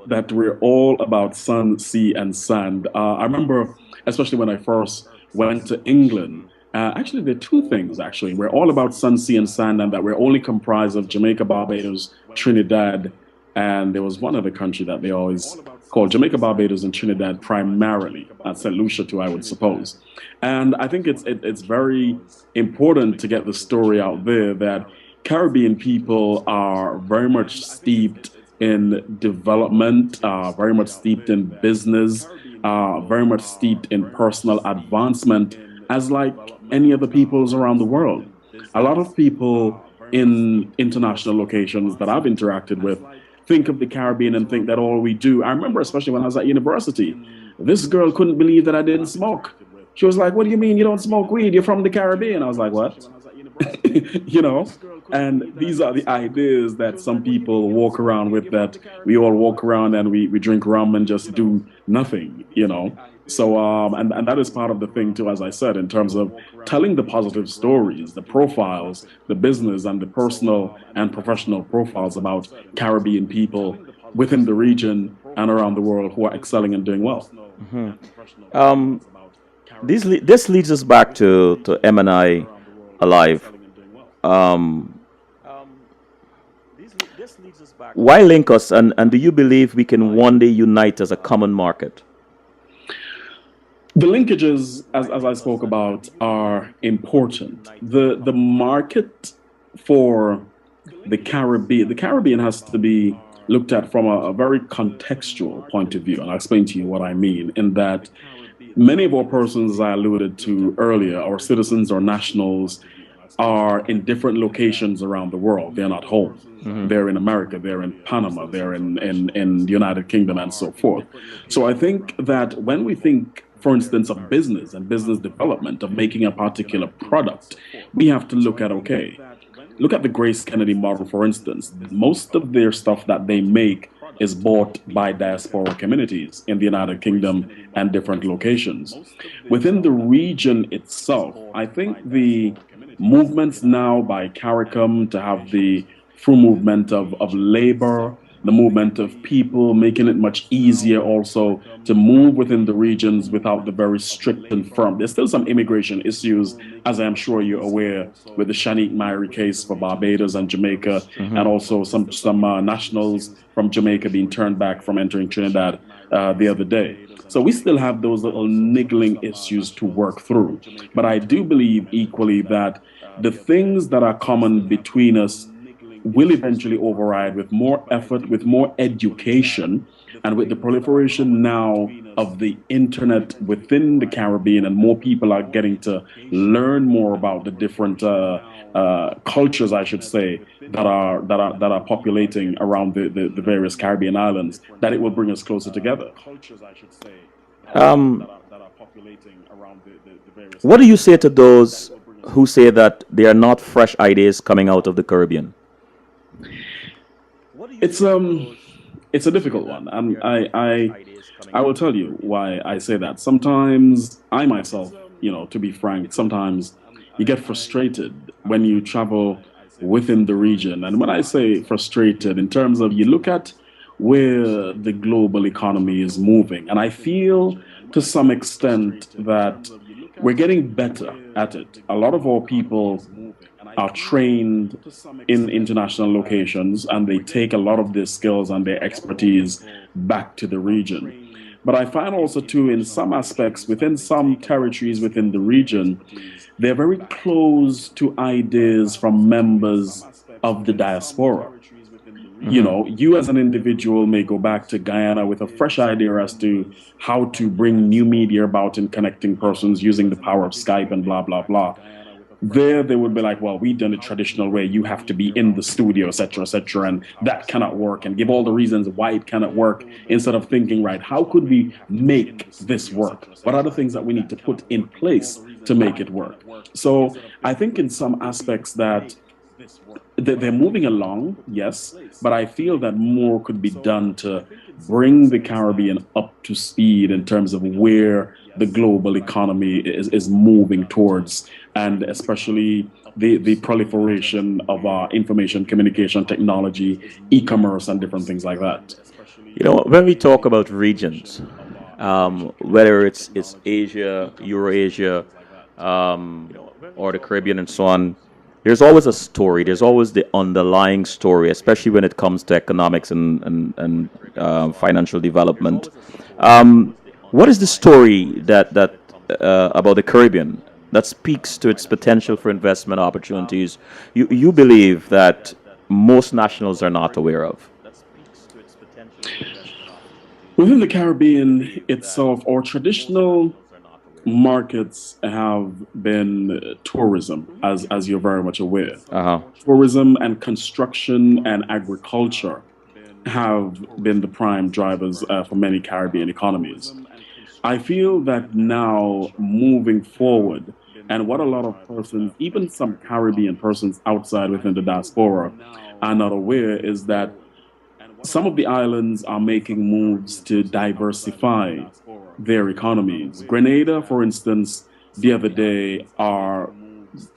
That we're all about sun, sea, and sand. I remember, especially when I first went to England. Actually, there are two things. Actually, we're all about sun, sea, and sand, and that we're only comprised of Jamaica, Barbados, Trinidad, and there was one other country that they always called Jamaica, Barbados, and Trinidad primarily. St. Lucia too, I would suppose. And I think it's very important to get the story out there that Caribbean people are very much steeped in development, very much steeped in business, very much steeped in personal advancement, as like any other peoples around the world. A lot of people in international locations that I've interacted with think of the Caribbean and think that all we do. I remember, especially when I was at university, this girl couldn't believe that I didn't smoke. She was like, "What do you mean you don't smoke weed? You're from the Caribbean." I was like, "What?" you know and these are the ideas that some people walk around with, that we all walk around and we drink rum and just do nothing. So and that is part of the thing too, as I said, in terms of telling the positive stories, the profiles, the business and the personal and professional profiles about Caribbean people within the region and around the world who are excelling and doing well. Um, this leads us back to M and I Alive. Um, Why link us, and do you believe we can one day unite as a common market? The linkages, as I spoke about, are important. The market for the Caribbean has to be looked at from a very contextual point of view. And I'll explain to you what I mean in that many of our persons, as I alluded to earlier, our citizens or nationals, are in different locations around the world. They're not home. They're in America, they're in Panama, they're in the United Kingdom, and so forth. So I think that when we think, for instance, of business and business development, of making a particular product, we have to look at, okay, look at the Grace Kennedy model, for instance. Most of their stuff that they make is bought by diaspora communities in the United Kingdom and different locations. Within the region itself, I think the movements now by CARICOM to have the free movement of labor, the movement of people, making it much easier also to move within the regions without the very strict and firm. There's still some immigration issues, as I'm sure you're aware, with the Shanique Myrie case for Barbados and Jamaica, and also some nationals from Jamaica being turned back from entering Trinidad the other day. So we still have those little niggling issues to work through. But I do believe equally that the things that are common between us will eventually override with more effort, with more education, and with the proliferation now of the internet within the Caribbean, and more people are getting to learn more about the different cultures, I should say, that are populating around the various Caribbean islands. That it will bring us closer together. What do you say to those who say that they are not fresh ideas coming out of the Caribbean? It's a difficult one, and I will tell you why I say that. Sometimes I myself, to be frank, sometimes you get frustrated when you travel within the region. And when I say frustrated, in terms of you look at where the global economy is moving, and I feel to some extent that we're getting better at it. A lot of our people are trained in international locations, and they take a lot of their skills and their expertise back to the region. But I find also too, in some aspects, within some territories within the region, they're very close to ideas from members of the diaspora. You as an individual may go back to Guyana with a fresh idea as to how to bring new media about in connecting persons using the power of Skype and blah, blah, blah. There, they would be like, well, we've done it traditional way. You have to be in the studio, etc., and that cannot work, and give all the reasons why it cannot work, instead of thinking, right, how could we make this work? What are the things that we need to put in place to make it work? So I think in some aspects that they're moving along, yes, but I feel that more could be done to bring the Caribbean up to speed in terms of where the global economy is moving towards, and especially the proliferation of information communication technology, e-commerce, and different things like that. When we talk about regions, whether it's Asia, Eurasia, or the Caribbean and so on, there's always a story. There's always the underlying story, especially when it comes to economics and financial development. What is the story that about the Caribbean that speaks to its potential for investment opportunities you believe that most nationals are not aware of? Within the Caribbean itself, our traditional markets have been tourism, as you're very much aware. Tourism and construction and agriculture have been the prime drivers for many Caribbean economies. I feel that now, moving forward, and what a lot of persons, even some Caribbean persons outside within the diaspora, are not aware is that some of the islands are making moves to diversify their economies. Grenada, for instance, the other day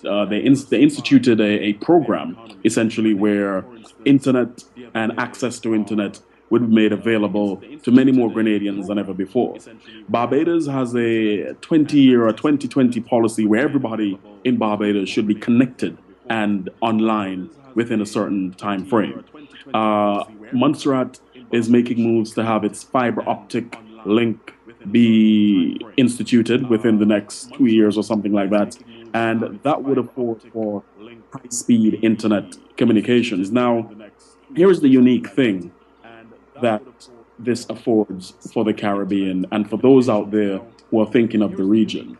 they instituted a program essentially where internet and access to internet would be made available to many more Grenadians than ever before. Barbados has a 20-year or 2020 policy where everybody in Barbados should be connected and online within a certain time frame. Montserrat is making moves to have its fiber optic link be instituted within the next 2 years or something like that. And that would afford for high speed internet communications. Now, here's the unique thing that this affords for the Caribbean and for those out there who are thinking of the region.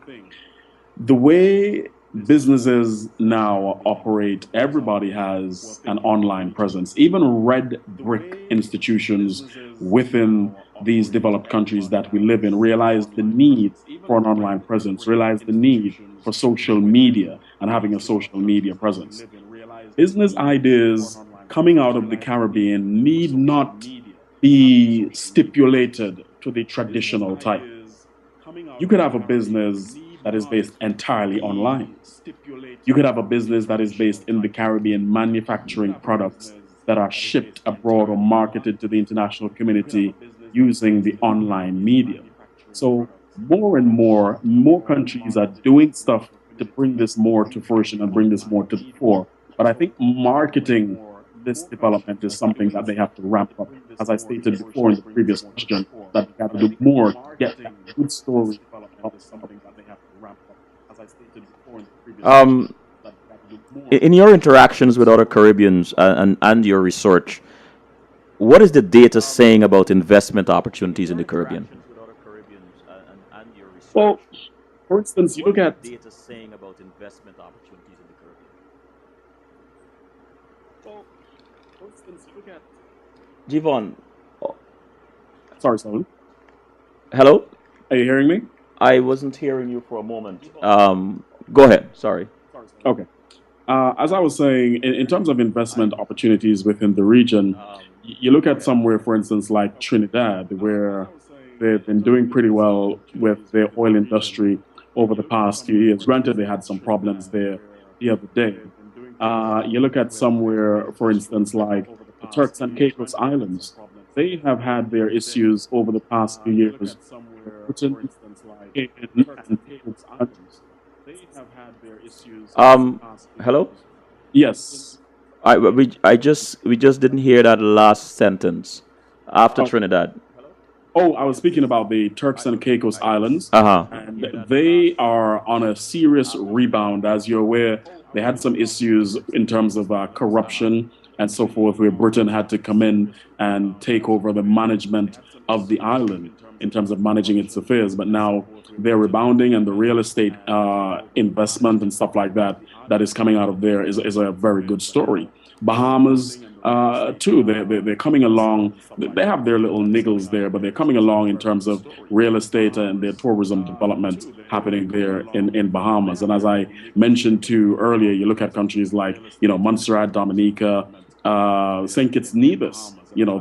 The way businesses now operate, everybody has an online presence. Even red brick institutions within these developed countries that we live in realize the need for an online presence, realize the need for social media and having a social media presence. Business ideas coming out of the Caribbean need not be stipulated to the traditional type. You could have a business that is based entirely online. You could have a business that is based in the Caribbean manufacturing products that are shipped abroad or marketed to the international community using the online media. So more and more countries are doing stuff to bring this more to fruition and bring this more to the fore. But I think marketing this development is something that they have to ramp up. As I stated before in the previous question, that they have to do more to get that good story. Um, in your interactions with other Caribbeans and your research, what is the data saying about investment opportunities in the Caribbean? Well, for instance, you look at Jeevan, sorry, Selwyn. hello? Are you hearing me? I wasn't hearing you for a moment. Go ahead. Sorry. Okay. As I was saying, in terms of investment opportunities within the region, you look at somewhere, for instance, like Trinidad, where they've been doing pretty well with their oil industry over the past few years. Granted, they had some problems there the other day. You look at somewhere, for instance, like the Turks and Caicos Islands. They have had their issues over the past few years. Britain, and Caicos Islands. Um, hello? Yes. We just didn't hear that last sentence after Oh, Trinidad. I was speaking about the Turks and Caicos Islands, Uh huh. and they are on a serious rebound. As you're aware, they had some issues in terms of corruption and so forth, where Britain had to come in and take over the management of the island in terms of managing its affairs. But now they're rebounding, and the real estate investment and stuff like that that is coming out of there is a very good story. Bahamas, too, they're coming along. They have their little niggles there, but they're coming along in terms of real estate and their tourism development happening there in Bahamas. And as I mentioned too earlier, you look at countries like, Montserrat, Dominica, St. Kitts, Nevis.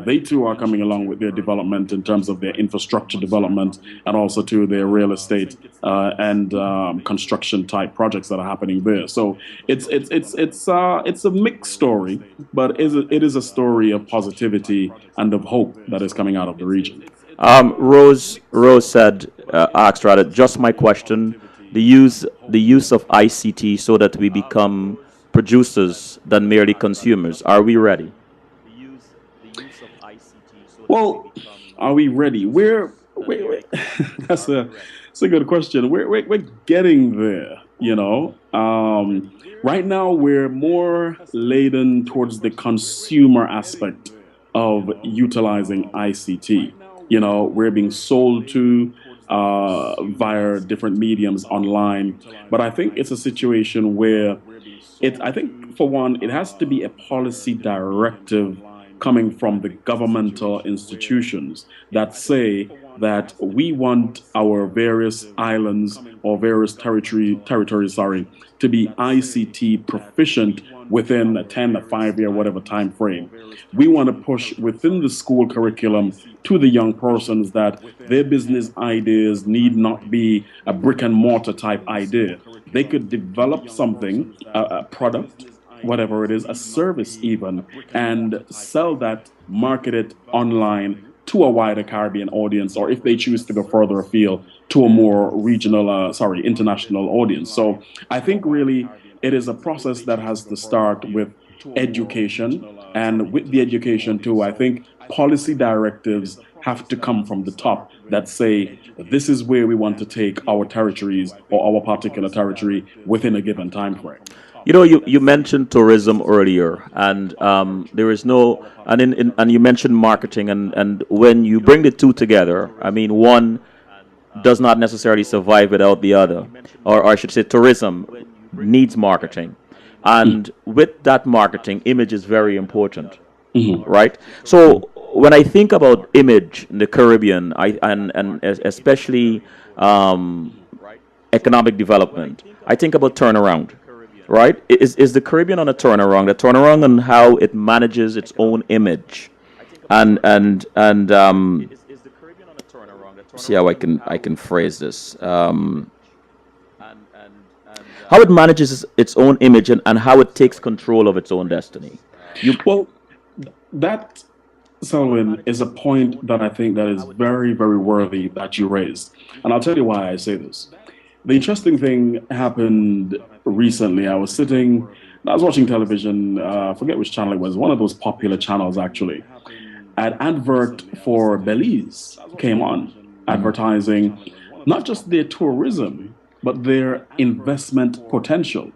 They too are coming along with their development in terms of their infrastructure development and also to their real estate and construction type projects that are happening there. So it's a mixed story, but it is a story of positivity and of hope that is coming out of the region. Rose said, asked rather, just my question: the use of ICT so that we become producers than merely consumers. Are we ready? Well, are we ready? That's a good question. We're getting there. Right now, we're more laden towards the consumer aspect of utilizing ICT. We're being sold to via different mediums online. But I think it's a situation where I think, for one, it has to be a policy directive coming from the governmental institutions that say that we want our various islands or various territories, sorry, to be ICT proficient within a 10, a 5 year, whatever time frame. We want to push within the school curriculum to the young persons that their business ideas need not be a brick and mortar type idea. They could develop something, a product, whatever it is, a service even, and sell that, market it online to a wider Caribbean audience, or if they choose to go further afield, to a more international audience. So I think really it is a process that has to start with education. And with the education, too, I think policy directives have to come from the top that say, this is where we want to take our territories or our particular territory within a given time frame. You know, you mentioned tourism earlier, and there is no, and you mentioned marketing, and when you bring the two together, I mean, one does not necessarily survive without the other, or I should say, tourism needs marketing, and with that marketing, image is very important, right? So when I think about image in the Caribbean, and especially economic development, I think about turnaround, right? Is the Caribbean on a turnaround? A turnaround on how it manages its own image, and see how I can phrase this. How it manages its own image, and how it takes control of its own destiny. You Well, that, Selwyn, is a point that I think that is very, very worthy that you raised. And I'll tell you why I say this. The interesting thing happened recently. I was watching television, I forget which channel it was, one of those popular channels actually. An advert for Belize came on, advertising not just their tourism, but their investment potential.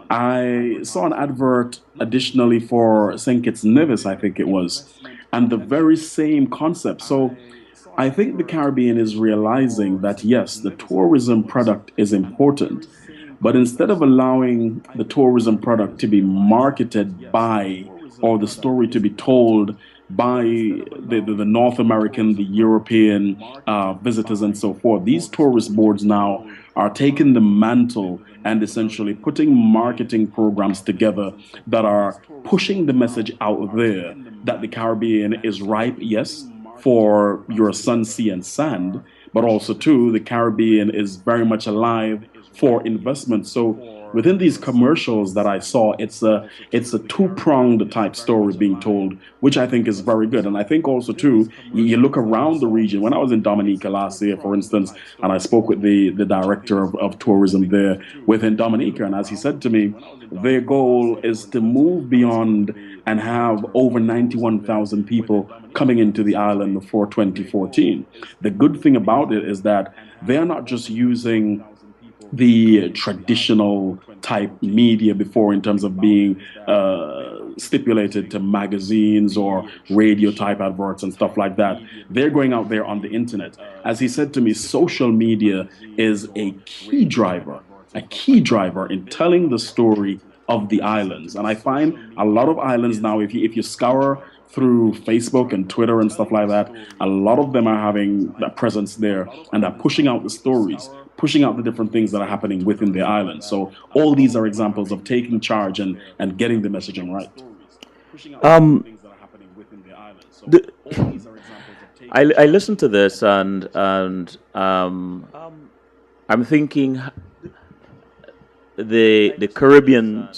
I saw an advert additionally for St. Kitts Nevis, I think it was, and the very same concept. So I think the Caribbean is realizing that yes, the tourism product is important, but instead of allowing the tourism product to be marketed by, or the story to be told by the North American, the European visitors, and so forth, these tourist boards now are taking the mantle and essentially putting marketing programs together that are pushing the message out there that the Caribbean is ripe, yes, for your sun, sea, and sand, but also too, the Caribbean is very much alive for investment. So within these commercials that I saw, it's a two-pronged type story being told, which I think is very good. And I think also too, you look around the region. When I was in Dominica last year, for instance, and I spoke with the director of tourism there within Dominica, and as he said to me, their goal is to move beyond and have over 91,000 people coming into the island for 2014. The good thing about it is that they're not just using the traditional type media before in terms of being stipulated to magazines or radio type adverts and stuff like that. They're going out there on the internet. As he said to me, social media is a key driver in telling the story of the islands. And I find a lot of islands now, if you scour through Facebook and Twitter and stuff like that, a lot of them are having a presence there and are pushing out the stories, pushing out the different things that are happening within the island. So all these are examples of taking charge and getting the messaging right. um the, I listened to this, and I'm thinking the Caribbean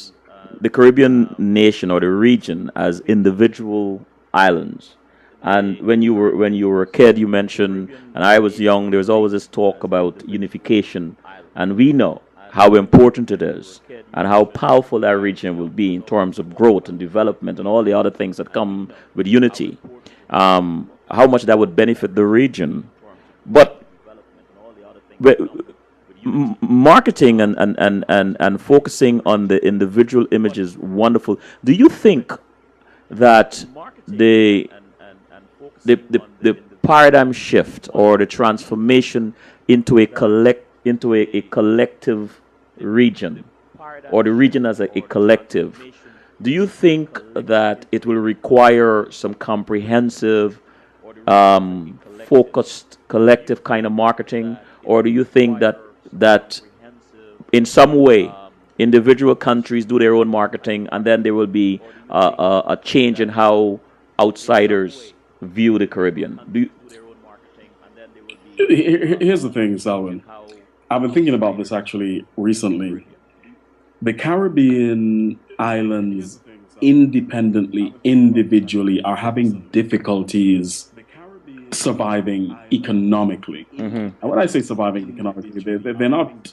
nation or the region as individual islands. And when you were a kid, you mentioned, and I was young, there was always this talk about unification, and we know how important it is and how powerful that region will be in terms of growth and development and all the other things that come with unity. How much that would benefit the region, but marketing and focusing on the individual image is wonderful. Do you think that the paradigm shift or the transformation into a collective region, or the region as a collective, do you think that it will require some comprehensive, focused, collective kind of marketing, or do you think that in some way individual countries do their own marketing, and then there will be a change in how outsiders view the Caribbean? Here's the thing, Selwyn. I've been thinking about this actually recently. The Caribbean islands independently, individually, are having difficulties surviving economically. And when I say surviving economically, they're not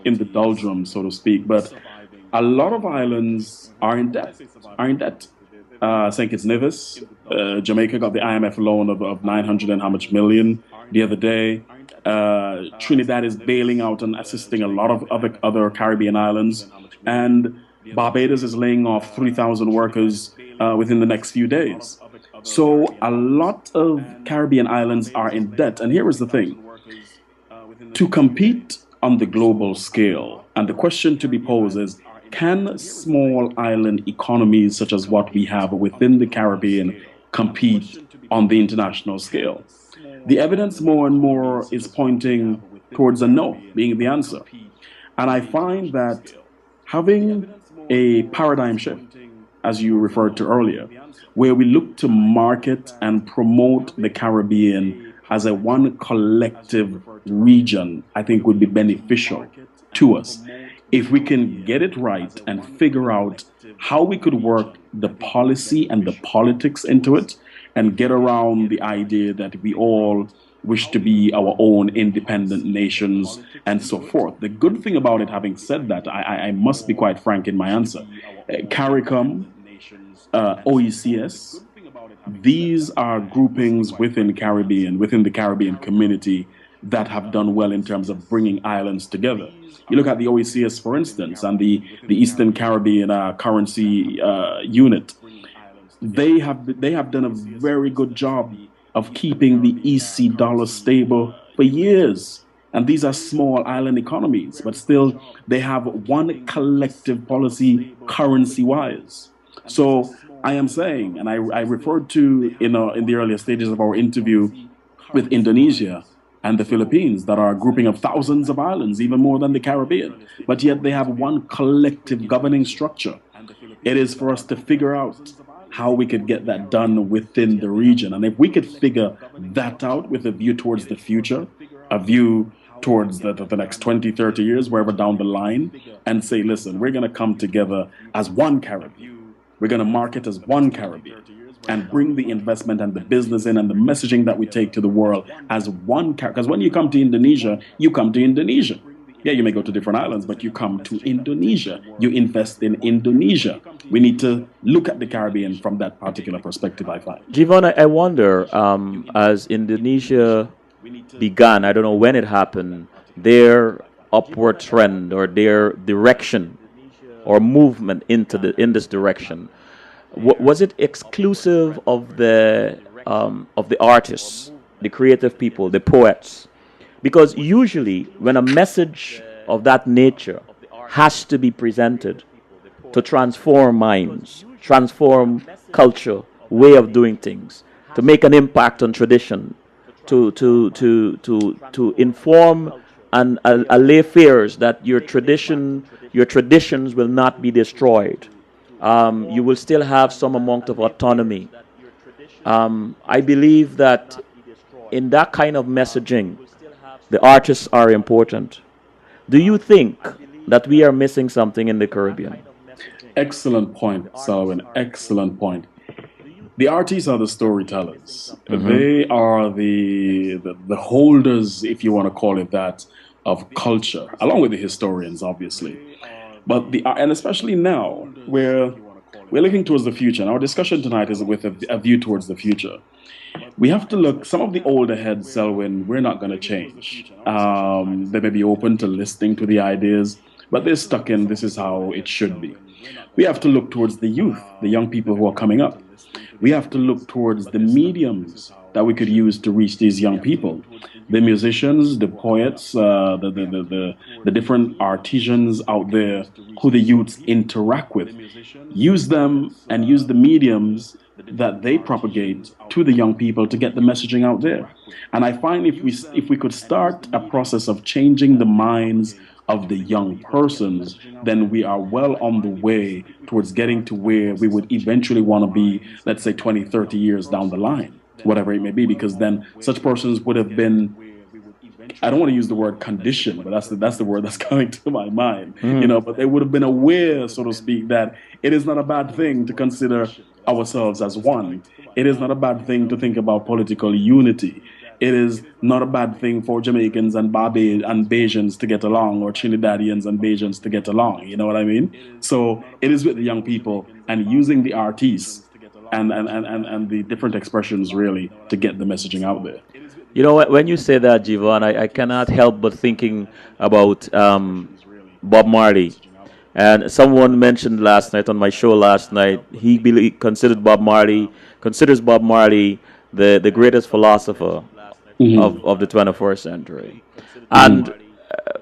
in the doldrums, so to speak, but a lot of islands are in debt. Are in debt. St. Kitts Nevis, Jamaica got the IMF loan of 900 and how much million the other day. Trinidad is bailing out and assisting a lot of other Caribbean islands, and Barbados is laying off 3,000 workers within the next few days. So a lot of Caribbean islands are in debt. And here is the thing. To compete on the global scale, and the question to be posed is, can small island economies such as what we have within the Caribbean compete on the international scale? The evidence more and more is pointing towards a no being the answer. And I find that having a paradigm shift, as you referred to earlier, where we look to market and promote the Caribbean as a one collective region, I think would be beneficial to us. If we can get it right and figure out how we could work the policy and the politics into it and get around the idea that we all wish to be our own independent nations and so forth. The good thing about it, having said that, I must be quite frank in my answer. CARICOM, OECS, these are groupings within the Caribbean community that have done well in terms of bringing islands together. You look at the OECS, for instance, and the Eastern Caribbean Currency Unit. They have done a very good job of keeping the EC dollar stable for years. And these are small island economies, but still they have one collective policy currency-wise. So I am saying, and I referred to in the earlier stages of our interview with Indonesia and the Philippines, that are a grouping of thousands of islands, even more than the Caribbean, but yet they have one collective governing structure. It is for us to figure out how we could get that done within the region. And if we could figure that out with a view towards the future, a view towards the next 20, 30 years, wherever down the line, and say, listen, we're going to come together as one Caribbean. We're going to market as one Caribbean and bring the investment and the business in and the messaging that we take to the world as one Caribbean. Because when you come to Indonesia, you come to Indonesia. Yeah, you may go to different islands, but you come to Indonesia. You invest in Indonesia. We need to look at the Caribbean from that particular perspective, I find. Jeevan, I wonder, as Indonesia began, I don't know when it happened, their upward trend or their direction or movement in this direction, was it exclusive of the artists, the creative people, the poets? Because usually when a message of that nature has to be presented to transform minds, transform culture, way of doing things, to make an impact on tradition, to inform and allay fears that your traditions will not be destroyed. You will still have some amount of autonomy. I believe that in that kind of messaging, the artists are important. Do you think that we are missing something in the Caribbean? Excellent point, Selwyn. Excellent point. The artists are the storytellers. Mm-hmm. They are the holders, if you want to call it that, of culture, along with the historians, obviously. But and especially now, where we're looking towards the future, and our discussion tonight is with a view towards the future. We have to look, some of the older heads, Selwyn, we're not going to change. They may be open to listening to the ideas, but they're stuck in this is how it should be. We have to look towards the youth, the young people who are coming up. We have to look towards the mediums that we could use to reach these young people. The musicians, the poets, the different artisans out there who the youths interact with. Use them and use the mediums that they propagate to the young people to get the messaging out there. And I find if we could start a process of changing the minds of the young persons, then we are well on the way towards getting to where we would eventually want to be, let's say 20, 30 years down the line, whatever it may be, because then such persons would have been, I don't want to use the word conditioned, but that's the word that's coming to my mind, but they would have been aware, so to speak, that it is not a bad thing to consider ourselves as one. It is not a bad thing to think about political unity. it is not a bad thing for Jamaicans and and Bajans to get along, or Trinidadians and Bajans to get along. You know what I mean? So it is with the young people and using the artists and the different expressions really to get the messaging out there. You know what? When you say that, Jeevan, I cannot help but thinking about Bob Marley. And someone mentioned last night on my show last night, considers Bob Marley the greatest philosopher of the 21st century. And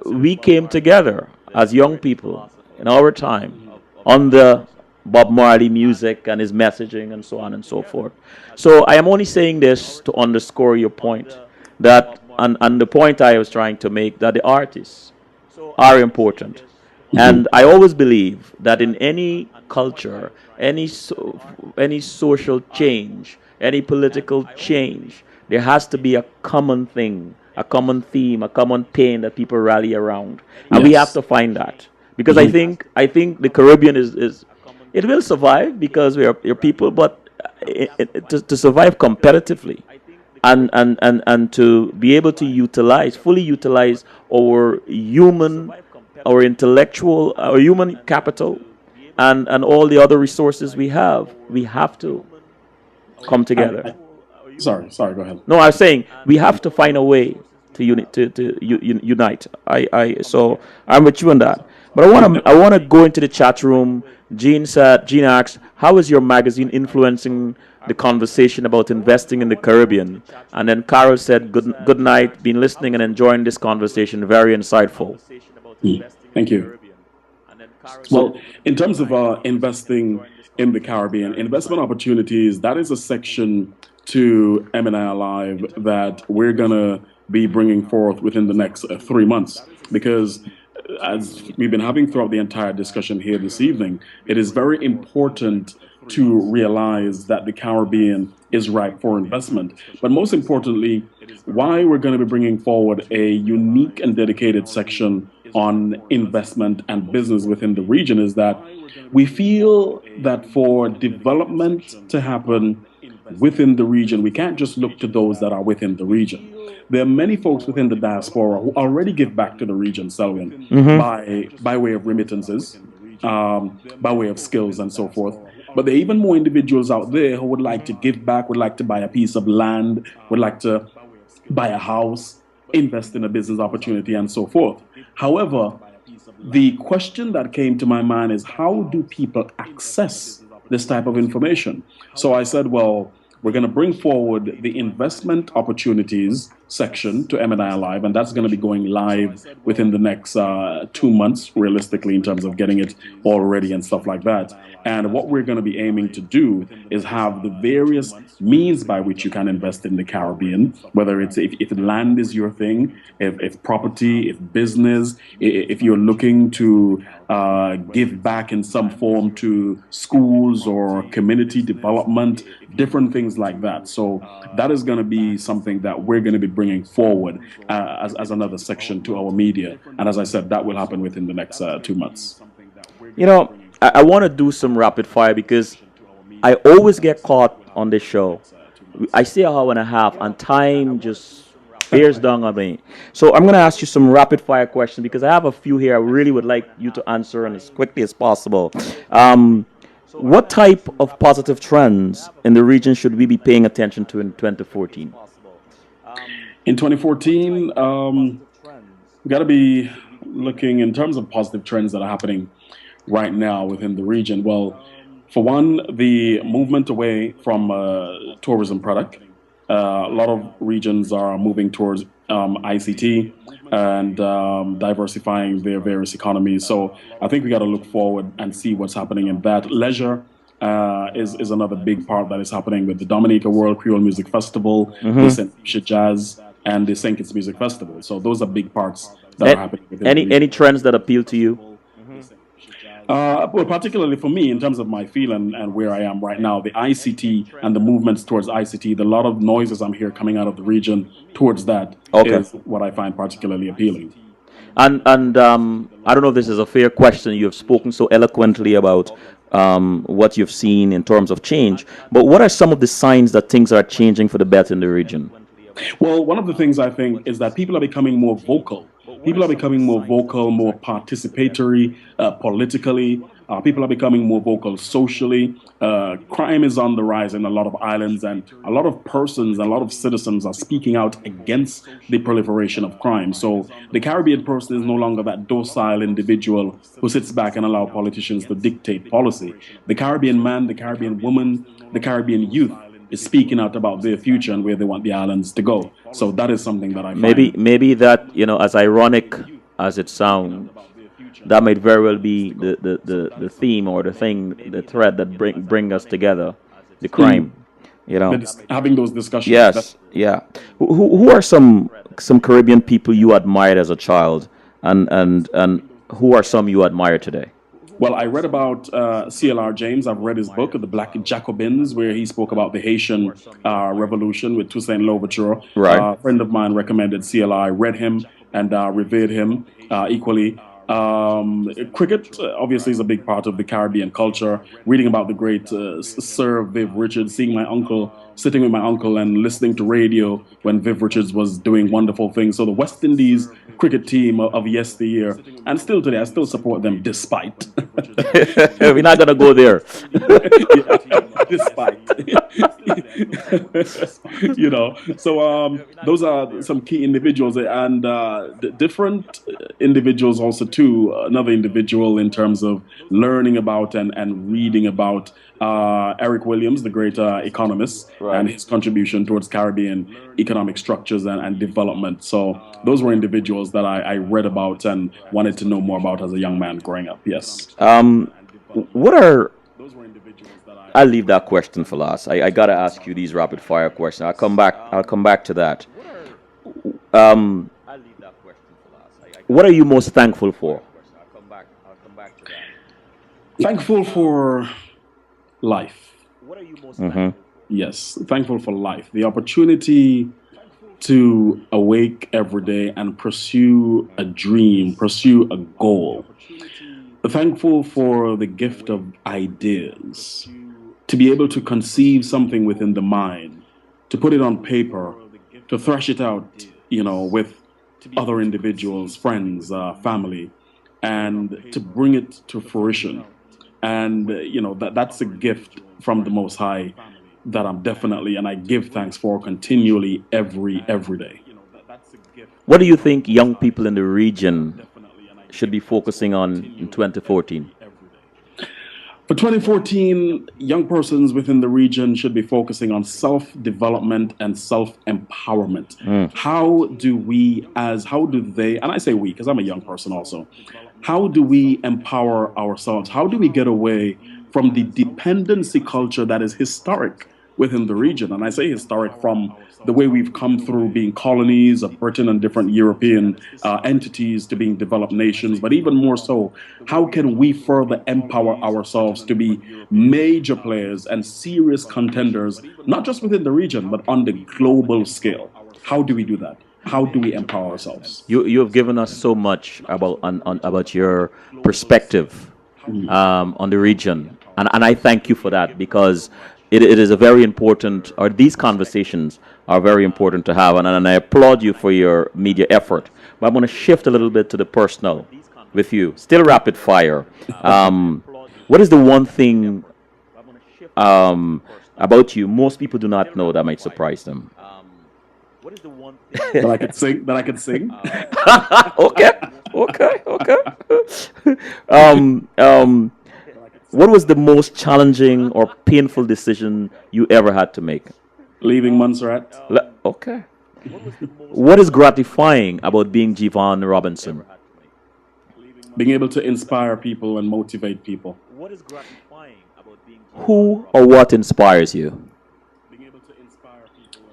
we came together as young people in our time under Bob Marley music and his messaging and so on and so forth. So I am only saying this to underscore your point that, and the point I was trying to make, that the artists are important. And I always believe that in any culture, any social change, any political change, there has to be a common thing, a common theme, a common pain that people rally around, and we have Yes. to find that. Because I think the Caribbean is it will survive because we are people, but to survive competitively and to be able to fully utilize our our intellectual, our human capital, and all the other resources we have to come together. I, sorry, go ahead. No, I was saying we have to find a way to unite. So I'm with you on that. But I want to go into the chat room. Jean asked, "How is your magazine influencing the conversation about investing in the Caribbean?" And then Carol said, "Good night. Been listening and enjoying this conversation. Very insightful." Thank you. So Well, in terms of investing in the Caribbean, investment opportunities, that is a section to M&I Alive that we're going to be bringing forth within the next 3 months. Because as we've been having throughout the entire discussion here this evening, it is very important to realize that the Caribbean is ripe for investment. But most importantly, why we're going to be bringing forward a unique and dedicated section on investment and business within the region is that we feel that for development to happen within the region, we can't just look to those that are within the region. There are many folks within the diaspora who already give back to the region, Selwyn, by way of remittances, by way of skills and so forth. But there are even more individuals out there who would like to give back, would like to buy a piece of land, would like to buy a house, invest in a business opportunity, and so forth. However, the question that came to my mind is, how do people access this type of information? So I said, well, we're going to bring forward the investment opportunities section to M&I Live, and that's going to be going live within the next 2 months, realistically, in terms of getting it all ready and stuff like that. And what we're going to be aiming to do is have the various means by which you can invest in the Caribbean, whether it's if land is your thing, if property, if business, if you're looking to give back in some form to schools or community development, different things like that. So that is going to be something that we're going to be bringing forward as another section to our media. And as I said, that will happen within the next 2 months. you know, I want to do some rapid fire because I always get caught on this show. I say an hour and a half, and time just bears down on me. So I'm going to ask you some rapid fire questions because I have a few here I really would like you to answer and as quickly as possible. What type of positive trends in the region should we be paying attention to in 2014? In 2014, we got to be looking in terms of positive trends that are happening right now within the region. Well, for one, the movement away from tourism product. A lot of regions are moving towards ICT and diversifying their various economies. So I think we got to look forward and see what's happening in that. Leisure is another big part that is happening with the Dominica World Creole Music Festival, the St. Lucia Jazz, and the St. Kitts Music Festival. So those are big parts that are happening within the region. Any trends that appeal to you? Well, particularly for me, in terms of my feel and where I am right now, the ICT and the movements towards ICT, the lot of noises I'm hearing coming out of the region towards that is what I find particularly appealing. And I don't know if this is a fair question. You have spoken so eloquently about what you've seen in terms of change. But what are some of the signs that things are changing for the better in the region? Well, one of the things I think is that people are becoming more vocal. People are becoming more vocal, more participatory politically. People are becoming more vocal socially. Crime is on the rise in a lot of islands, and a lot of persons, a lot of citizens are speaking out against the proliferation of crime. So the Caribbean person is no longer that docile individual who sits back and allow politicians to dictate policy. The Caribbean man, the Caribbean woman, the Caribbean youth is speaking out about their future and where they want the islands to go. So that is something that I Maybe find. maybe that, as ironic as it sounds, that might very well be the theme or the thing, the thread that bring us together, the Mm, crime. You know. having those discussions. Yes, yeah. Who are some Caribbean people you admired as a child, and who are some you admire today? Well, I read about CLR James. I've read his book, The Black Jacobins, where he spoke about the Haitian Revolution with Toussaint Louverture. Right. A friend of mine recommended CLR. I read him and revered him equally. Cricket obviously is a big part of the Caribbean culture. Reading about the great Sir Viv Richards, seeing my uncle, sitting with my uncle and listening to radio when Viv Richards was doing wonderful things. So the West Indies cricket team of yesteryear, and still today, I still support them despite. We're not gonna go there. Yeah, despite. So those are some key individuals, and different individuals also too. Another individual in terms of learning about and reading about Eric Williams, the great economist, and Right. his contribution towards Caribbean economic structures and development. So those were individuals that I read about and wanted to know more about as a young man growing up. Yes. What are I'll leave that question for last. I gotta ask you these rapid fire questions. I'll come back to that. Um, what are you most thankful for? Thankful for life. Hmm. Yes, thankful for life. The opportunity to awake every day and pursue a dream, pursue a goal. Thankful for the gift of ideas, to be able to conceive something within the mind, to put it on paper, to thrash it out, with other individuals, friends, family, and to bring it to fruition. And that's a gift from the Most High that I'm definitely, and I give thanks for continually every day. What do you think young people in the region should be focusing on in 2014? For 2014, young persons within the region should be focusing on self development and self empowerment. How do they, and I say we because I'm a young person also, how do we empower ourselves? How do we get away from the dependency culture that is historic within the region? And I say historic from the way we've come through being colonies of Britain and different European entities to being developed nations, but even more so, how can we further empower ourselves to be major players and serious contenders, not just within the region, but on the global scale? How do we do that? How do we empower ourselves? You have given us so much about your perspective on the region, and I thank you for that because it is a very important, or these conversations are very important to have, and I applaud you for your media effort. But I'm going to shift a little bit to the personal with you. Still rapid fire. What is the one thing about you most people do not know that might surprise them? That I could sing. That I could sing. Okay, okay. What was the most challenging or painful decision you ever had to make? Leaving Montserrat. Okay. What is gratifying about being Jeevan Robinson? Being able to inspire people and motivate people. Who or what inspires you?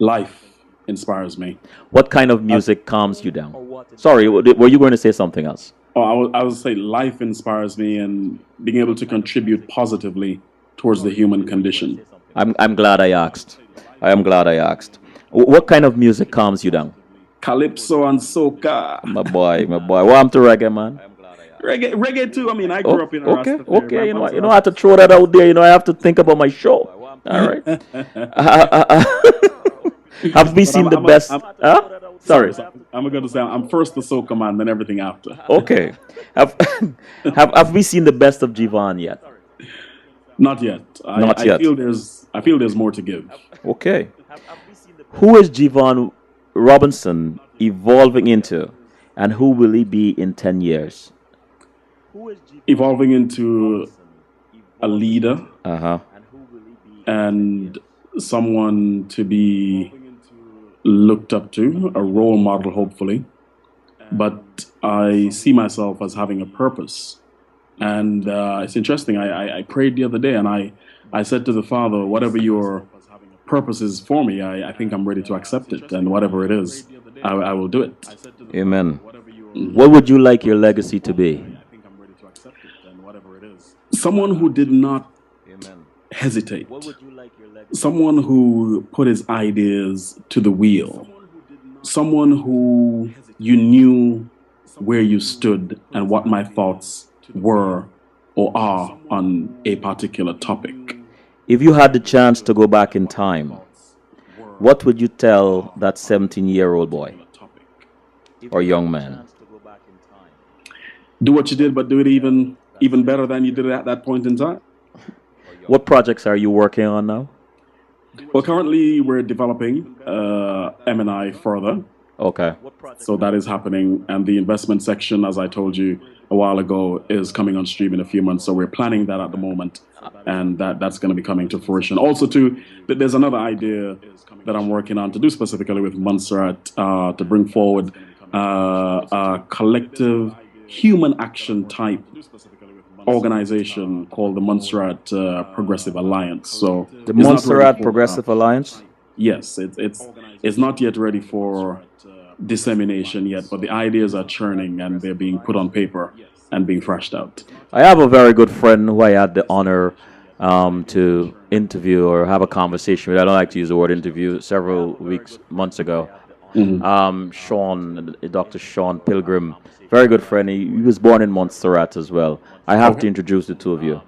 Life inspires me. What kind of music calms you down? Sorry, were you going to say something else? Oh, I would say life inspires me, and being able to contribute positively towards the human condition. I'm glad I asked. I am glad I asked. What kind of music calms you down? Calypso and soca. My boy, my boy. Well, I'm to reggae, man. Reggae too. I mean, I Oh, grew up in a okay, Rastafari. okay. My mom's a I have to throw that out there. I have to think about my show. All right. Have we But seen the best? Huh? sorry, Sorry. sorry. I'm going to say I'm first the soca man, then everything after. Okay. Have, have we seen the best of Jeevan yet? Not yet. Not yet. I feel there's more to give. Okay. Who is Jeevan Robinson evolving into, and who will he be in 10 years? Evolving into a leader Uh huh. and someone to be looked up to, a role model, hopefully. But I see myself as having a purpose. And it's interesting. I prayed the other day and I said to the Father, whatever your purpose is for me, I think I'm ready to accept it. And whatever it is, I will do it. Amen. What would you like your legacy to be? Someone who did not hesitate, someone who put his ideas to the wheel, someone who you knew where you stood and what my thoughts were or are on a particular topic. If you had the chance to go back in time, what would you tell that 17-year-old boy or young man? Do what you did, but do it even better than you did at that point in time. What projects are you working on now? Well, currently we're developing M&I further. Okay. So that is happening. And the investment section, as I told you a while ago, is coming on stream in a few months. So we're planning that at the moment. And that's going to be coming to fruition. Also, there's another idea that I'm working on to do specifically with Montserrat to bring forward a collective human action type organization called the Montserrat Progressive Alliance. So The Montserrat Progressive Alliance? yes, it's not yet ready for dissemination yet, but the ideas are churning and they're being put on paper and being thrashed out. I have a very good friend who I had the honor to interview or have a conversation with. I don't like to use the word interview. Several months ago, Dr. Sean Pilgrim, very good friend. He was born in Montserrat as well. I have to introduce the two of you.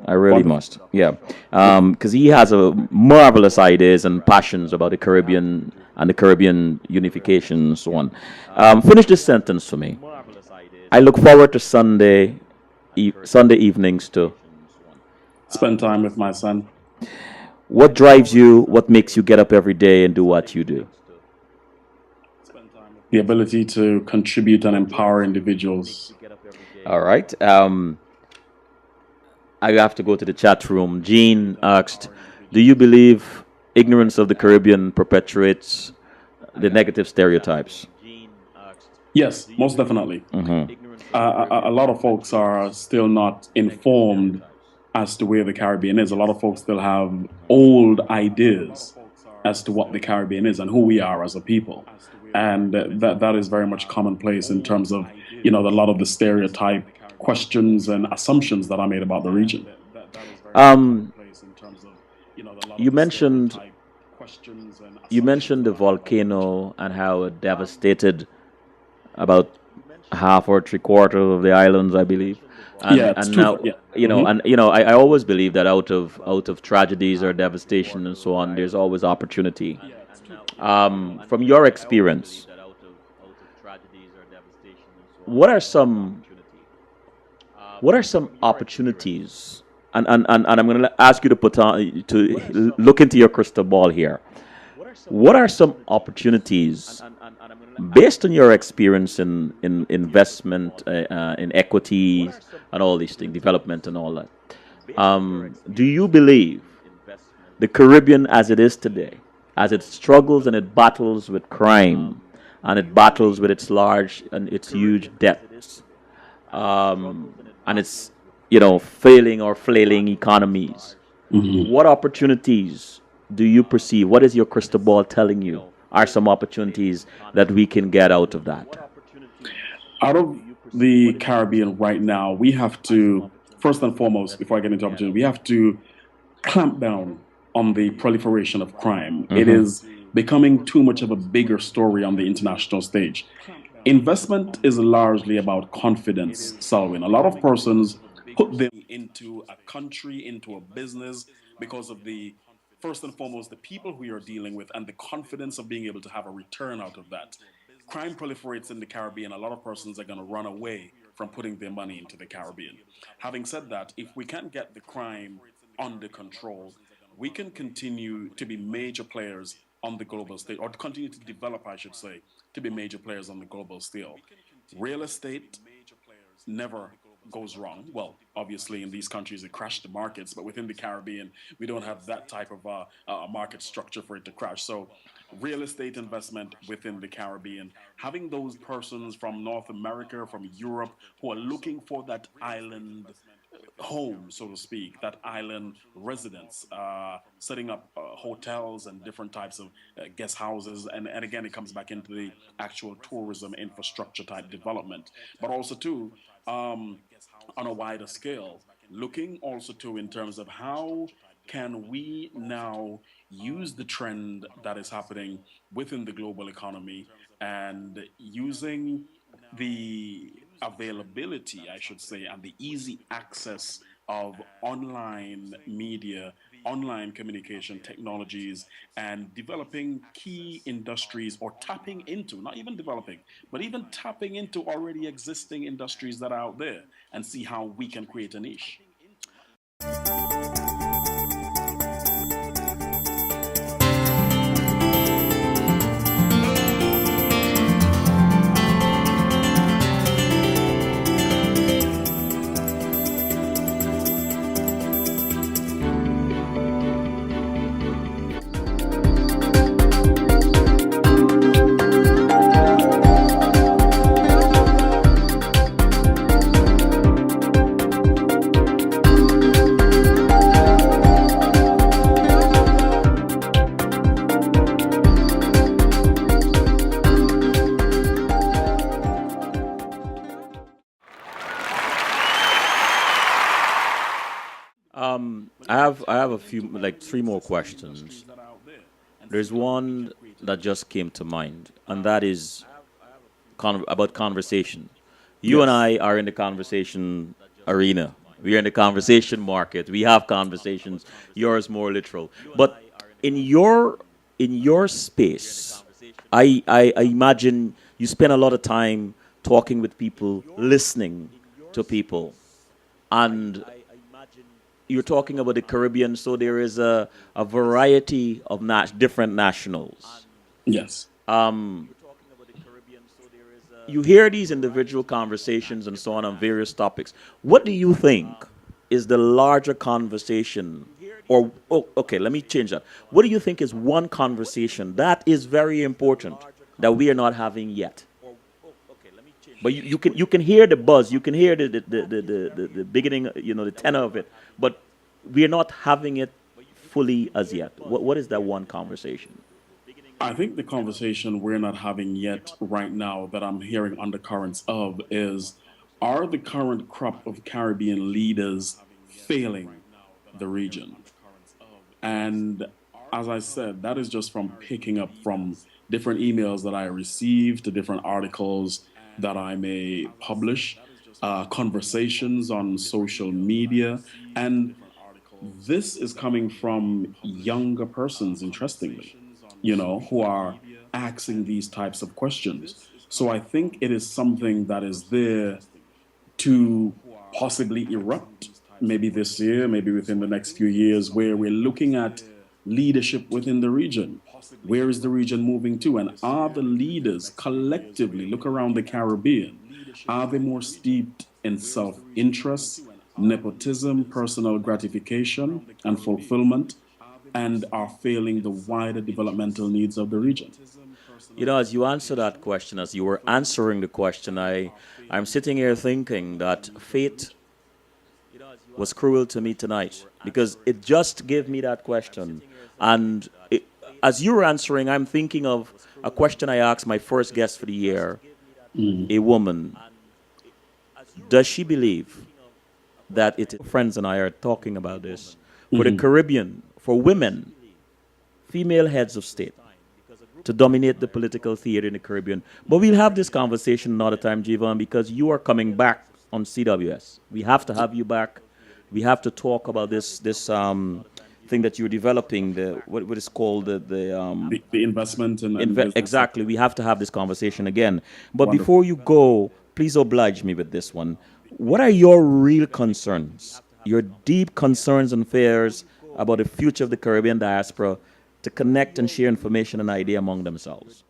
I really must. Yeah, because he has a marvelous ideas and passions about the Caribbean and the Caribbean unification and so on. Finish this sentence for me. I look forward to Sunday evenings to Spend time with my son. What drives you? What makes you get up every day and do what you do? The ability to contribute and empower individuals. All right. I have to go to the chat room. Jean asked, "Do you believe ignorance of the Caribbean perpetuates the negative stereotypes?" Yes, most definitely. A lot of folks are still not informed as to where the Caribbean is. A lot of folks still have old ideas as to what the Caribbean is and who we are as a people. And that is very much commonplace in terms of, a lot of the stereotype questions and assumptions that are made about the region. You mentioned the volcano and how it devastated about half or three quarters of the islands, I believe. And, Yeah, it's and true. now, Yeah. I always believe that out of tragedies or devastation and so on, there's always opportunity. From your experience, what are some opportunities? And I'm going to ask you to look into your crystal ball here. What are some opportunities based on your experience in investment, in equity, and all these things, development and all that? Do you believe the Caribbean as it is today, as it struggles and it battles with crime, and it battles with its large and its huge debts, and its failing or flailing economies, what opportunities do you perceive? What is your crystal ball telling you are some opportunities that we can get out of that? Out of the Caribbean right now, we have to, first and foremost, before I get into opportunity, we have to clamp down on the proliferation of crime. It is becoming too much of a bigger story on the international stage. Investment is largely about confidence, Selwyn. A lot of persons put them into a country, into a business, because of the first and foremost, the people who you're dealing with and the confidence of being able to have a return out of that. Crime proliferates in the Caribbean. A lot of persons are going to run away from putting their money into the Caribbean. Having said that, if we can't get the crime under control, we can continue to be major players on the global stage, or to continue to develop, I should say, to be major players on the global scale. Real estate never goes wrong. Well, obviously, in these countries, it crashed the markets, but within the Caribbean, we don't have that type of market structure for it to crash. So, real estate investment within the Caribbean, having those persons from North America, from Europe, who are looking for that island home, so to speak, that island residence, setting up hotels and different types of guest houses. And again, it comes back into the actual tourism infrastructure type development. But also, too, on a wider scale, looking also, too, in terms of how can we now use the trend that is happening within the global economy and using the availability, I should say, and the easy access of online media, online communication technologies, and developing key industries, or tapping into, not even developing, but even tapping into already existing industries that are out there, and see how we can create a niche. I have a few, like three more questions. There's one that just came to mind, and that is about conversation. You and Yes. I are in the conversation arena. We are in the conversation market. We have conversations. Yours more literal, but in your space, I imagine you spend a lot of time talking with people, listening to people, and you're talking about the Caribbean, so there is a variety of different nationals. Yes. You hear these individual conversations and so on various topics. What do you think is the larger conversation? Or, oh, okay, let me change that. What do you think is one conversation that is very important that we are not having yet? But you can hear the buzz, you can hear the beginning, the tenor of it, but we are not having it fully as yet. What is that one conversation? I think the conversation we're not having yet right now that I'm hearing undercurrents of is, are the current crop of Caribbean leaders failing the region? And as I said, that is just from picking up from different emails that I receive to different articles that I may publish, conversations on social media. And this is coming from younger persons, interestingly, who are asking these types of questions. So I think it is something that is there to possibly erupt maybe this year, maybe within the next few years, where we're looking at leadership within the region. Where is the region moving to? And are the leaders collectively, look around the Caribbean, are they more steeped in self interest, nepotism, personal gratification, and fulfillment, and are failing the wider developmental needs of the region? As you answer that question, as you were answering the question, I'm sitting here thinking that fate was cruel to me tonight because it just gave me that question. And as you were answering, I'm thinking of a question I asked my first guest for the year, a woman. Does she believe that friends and I are talking about this, for the Caribbean, for women, female heads of state, to dominate the political theater in the Caribbean? But we'll have this conversation another time, Jeevan, because you are coming back on CWS. We have to have you back. We have to talk about thing that you're developing, the what is called the The investment and business exactly. sector. We have to have this conversation again. But Wonderful. before you go, please oblige me with this one. What are your real concerns, your deep concerns and fears about the future of the Caribbean diaspora to connect and share information and idea among themselves?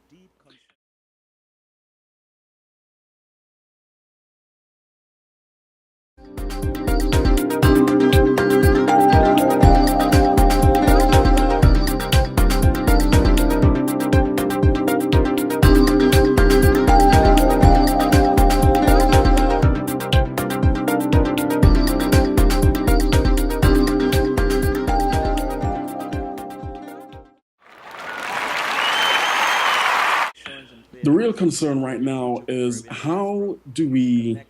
The real concern right now is how do we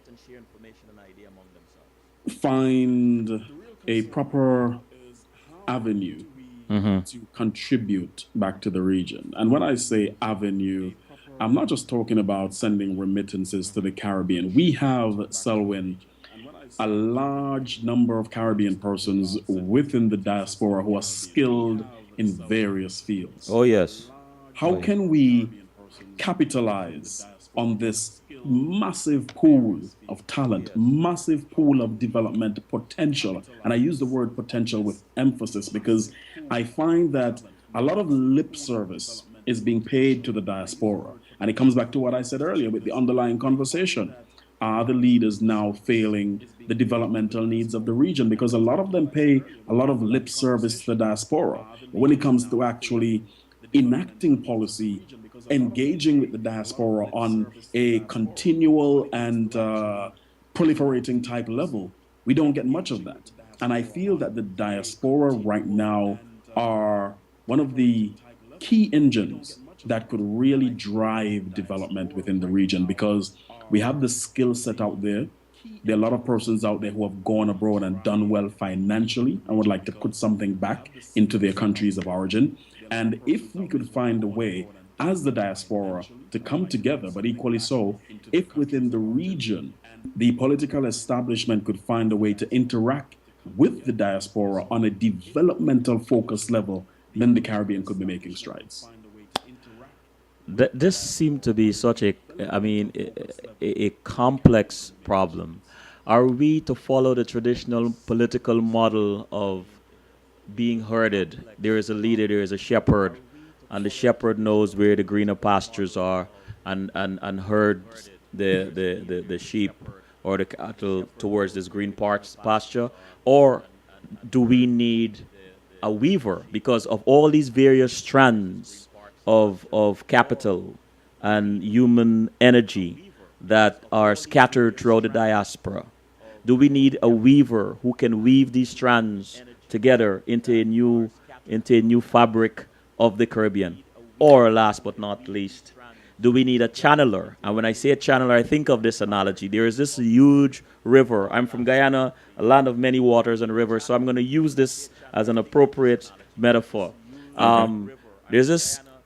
find a proper avenue to contribute back to the region. And when I say avenue, I'm not just talking about sending remittances to the Caribbean. We have, Selwyn, a large number of Caribbean persons within the diaspora who are skilled in various fields. Oh yes. How can we capitalize on this massive pool of talent, massive pool of development potential? And I use the word potential with emphasis because I find that a lot of lip service is being paid to the diaspora. And it comes back to what I said earlier with the underlying conversation. Are the leaders now failing the developmental needs of the region? Because a lot of them pay a lot of lip service to the diaspora. But when it comes to actually enacting policy, engaging with the diaspora on a continual and proliferating type level, we don't get much of that. And I feel that the diaspora right now are one of the key engines that could really drive development within the region because we have the skill set out there. There are a lot of persons out there who have gone abroad and done well financially and would like to put something back into their countries of origin. And if we could find a way as the diaspora to come together, but equally so, if within the region the political establishment could find a way to interact with the diaspora on a developmental focus level, then the Caribbean could be making strides. This seemed to be such a complex problem. Are we to follow the traditional political model of being herded? There is a leader, there is a shepherd, and the shepherd knows where the greener pastures are and herds the sheep or the cattle towards this green pasture? Or do we need a weaver because of all these various strands of capital and human energy that are scattered throughout the diaspora? Do we need a weaver who can weave these strands together into a new fabric of the Caribbean? Or last but not least, do we need a channeler? And when I say a channeler, I think of this analogy. There is this huge river. I'm from Guyana, a land of many waters and rivers, so I'm going to use this as an appropriate metaphor. Okay.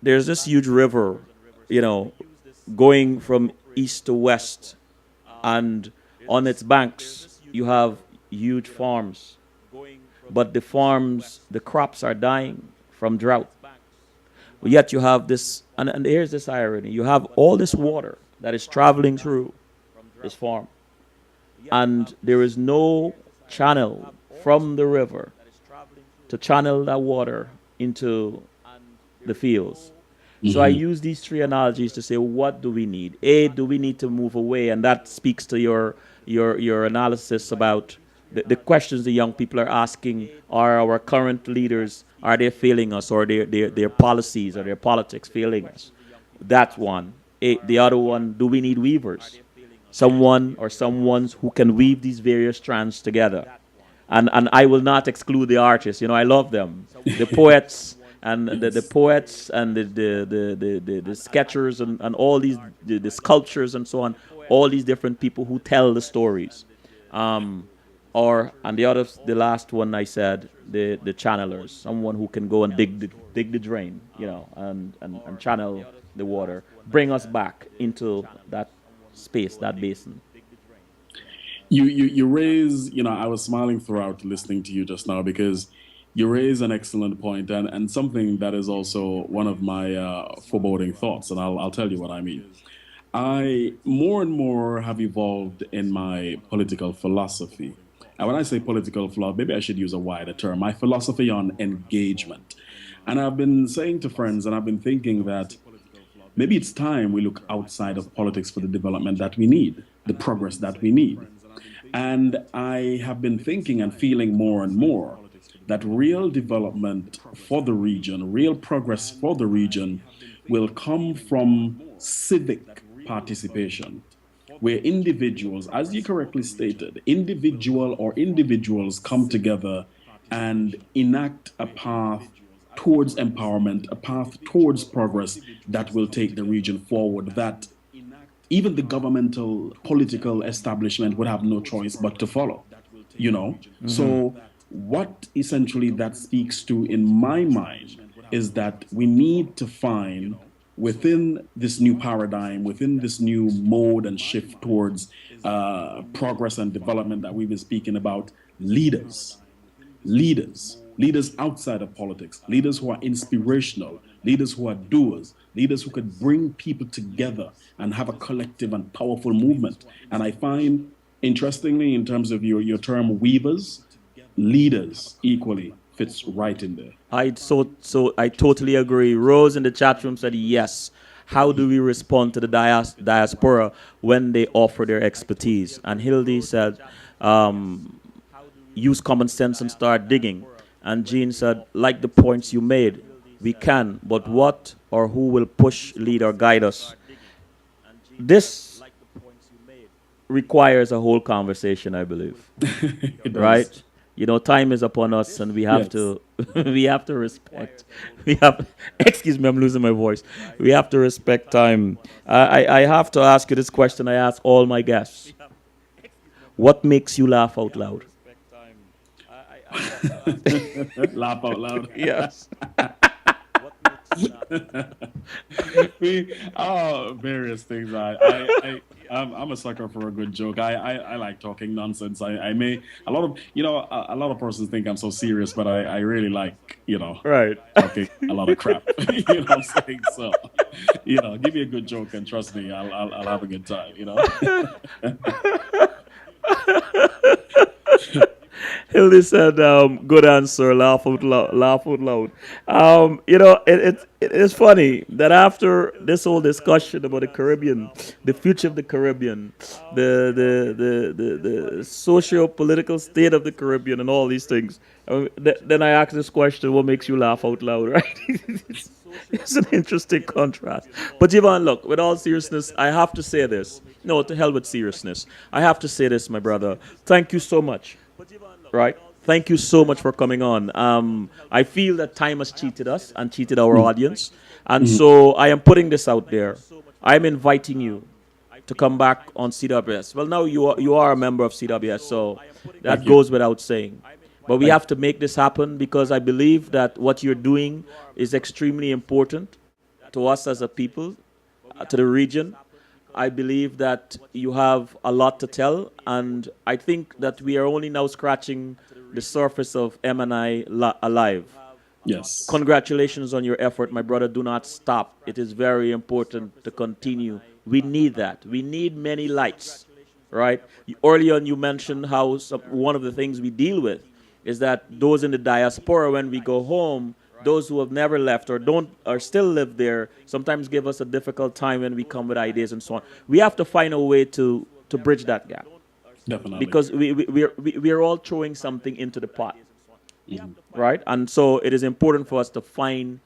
There's this huge river, you know, going from east to west, and on its banks you have huge farms, but the crops are dying from drought. But yet you have this, and here's this irony: you have all this water that is traveling through this farm, and there is no channel from the river to channel that water into the fields. So I Mm-hmm. use these three analogies to say, what do we need? A, do we need to move away? And that speaks to your analysis about the questions the young people are asking. Are our current leaders, are they failing us, or their policies or their politics failing us? That's one. A, the other one, do we need weavers? Someone or someones who can weave these various strands together. And I will not exclude the artists. You know, I love them. The poets and the Yes. poets and the sketchers and all these the sculptures and so on. All these different people who tell the stories. Um, or and the last one I said, the channelers, someone who can go and dig the drain, you know, and channel the water, bring us back into that space, that basin. You raise, I was smiling throughout listening to you just now because You raise an excellent point, and something that is also one of my foreboding thoughts, and I'll tell you what I mean. I more and more have evolved in my political philosophy. And when I say political philosophy, maybe I should use a wider term, my philosophy on engagement. And I've been saying to friends, and I've been thinking that maybe it's time we look outside of politics for the development that we need, the progress that we need. And I have been thinking and feeling more and more that real development for the region, real progress for the region, will come from civic participation, where individuals, as you correctly stated, individual or individuals come together and enact a path towards empowerment, a path towards progress that will take the region forward, that even the governmental political establishment would have no choice but to follow, you know? So, what essentially that speaks to in my mind is that we need to find within this new paradigm, within this new mode and shift towards progress and development that we've been speaking about, leaders outside of politics, leaders who are inspirational, leaders who are doers, leaders who could bring people together and have a collective and powerful movement. And I find, interestingly, in terms of your term weavers, leaders equally fits right in there. I totally agree. Rose in the chat room said yes. How do we respond to the diaspora when they offer their expertise? And Hildy said, use common sense and start digging. And Jean said, like the points you made, we can, but what or who will push, lead, or guide us? This requires a whole conversation, I believe. It Right? does. You know, time is upon us, and we have Yes. to we have to respect. We have excuse me, I'm losing my voice. We have to respect time. I have to ask you this question. I ask all my guests: what makes you laugh out loud? Laugh out loud. Yes. We various things. I'm a sucker for a good joke. I like talking nonsense. I may a lot of a lot of persons think I'm so serious, but I really like Right. talking a lot of crap. You know what I'm saying? So give me a good joke and trust me, I'll have a good time. Hildy said, "Good answer. Laugh out loud. Laugh out loud." It is funny that after this whole discussion about the Caribbean, the future of the Caribbean, the socio-political state of the Caribbean, and all these things, then I ask this question: what makes you laugh out loud? Right? It's an interesting contrast. But Jeevan, look, with all seriousness, I have to say this. No, to hell with seriousness. I have to say this, my brother. Thank you so much. Right? Thank you so much for coming on. I feel that time has cheated us and cheated our audience. And so I am putting this out there. I'm inviting you to come back on CWS. Well, now you are a member of CWS, so that Thank you. goes without saying. But we Thank have to make this happen because I believe that what you're doing is extremely important to us as a people, to the region. I believe that you have a lot to tell, and I think that we are only now scratching the surface of M&I Alive. Yes. Congratulations on your effort, my brother. Do not stop. It is very important to continue. We need that. We need many lights, right? Earlier on, you mentioned how one of the things we deal with is that those in the diaspora, when we go home, those who have never left or don't or still live there, sometimes give us a difficult time when we come with ideas and so on. We have to find a way to bridge that gap Definitely. because we are all throwing something into the pot, right? And so it is important for us to find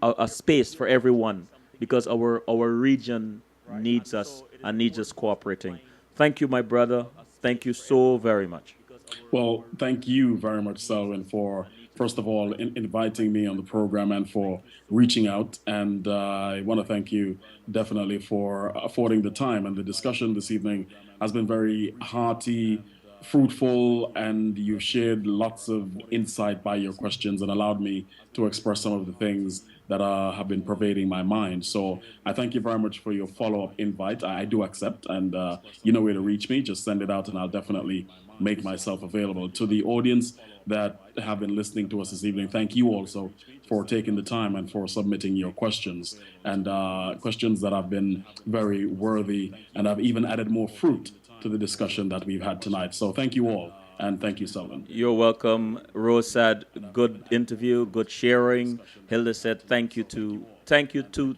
a space for everyone because our region needs us and needs us cooperating. Thank you, my brother. Thank you so very much. Well, thank you very much, Selwyn, for first of all inviting me on the program and for reaching out. And I want to thank you definitely for affording the time. And the discussion this evening has been very hearty, fruitful, and you've shared lots of insight by your questions and allowed me to express some of the things that have been pervading my mind. So I thank you very much for your follow-up invite. I do accept, and you know where to reach me. Just send it out, and I'll definitely make myself available. To the audience that have been listening to us this evening, thank you also for taking the time and for submitting your questions, and questions that have been very worthy and have even added more fruit to the discussion that we've had tonight. So thank you all, and thank you, Selwyn. You're welcome. Rose said, good interview, good sharing. Hilda said, thank you too. Thank you too.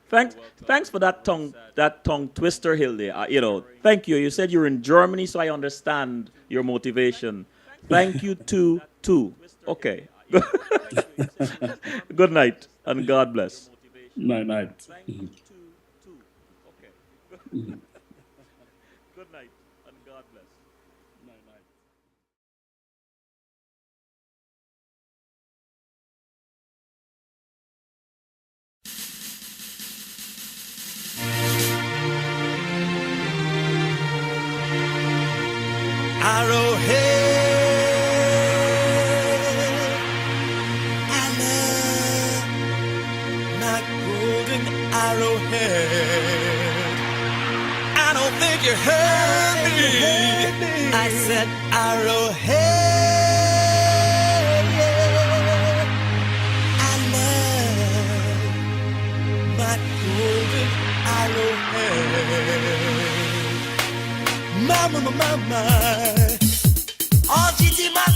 Thanks for that tongue twister, Hilda. Thank you. You said you're in Germany, so I understand your motivation. Thank you too. Okay. Good night, and God bless. Night. Good night, and God bless. Arrowhead, I love my golden arrowhead. I don't think you heard me. I said arrowhead, I love my golden arrowhead. Mama, all GT, my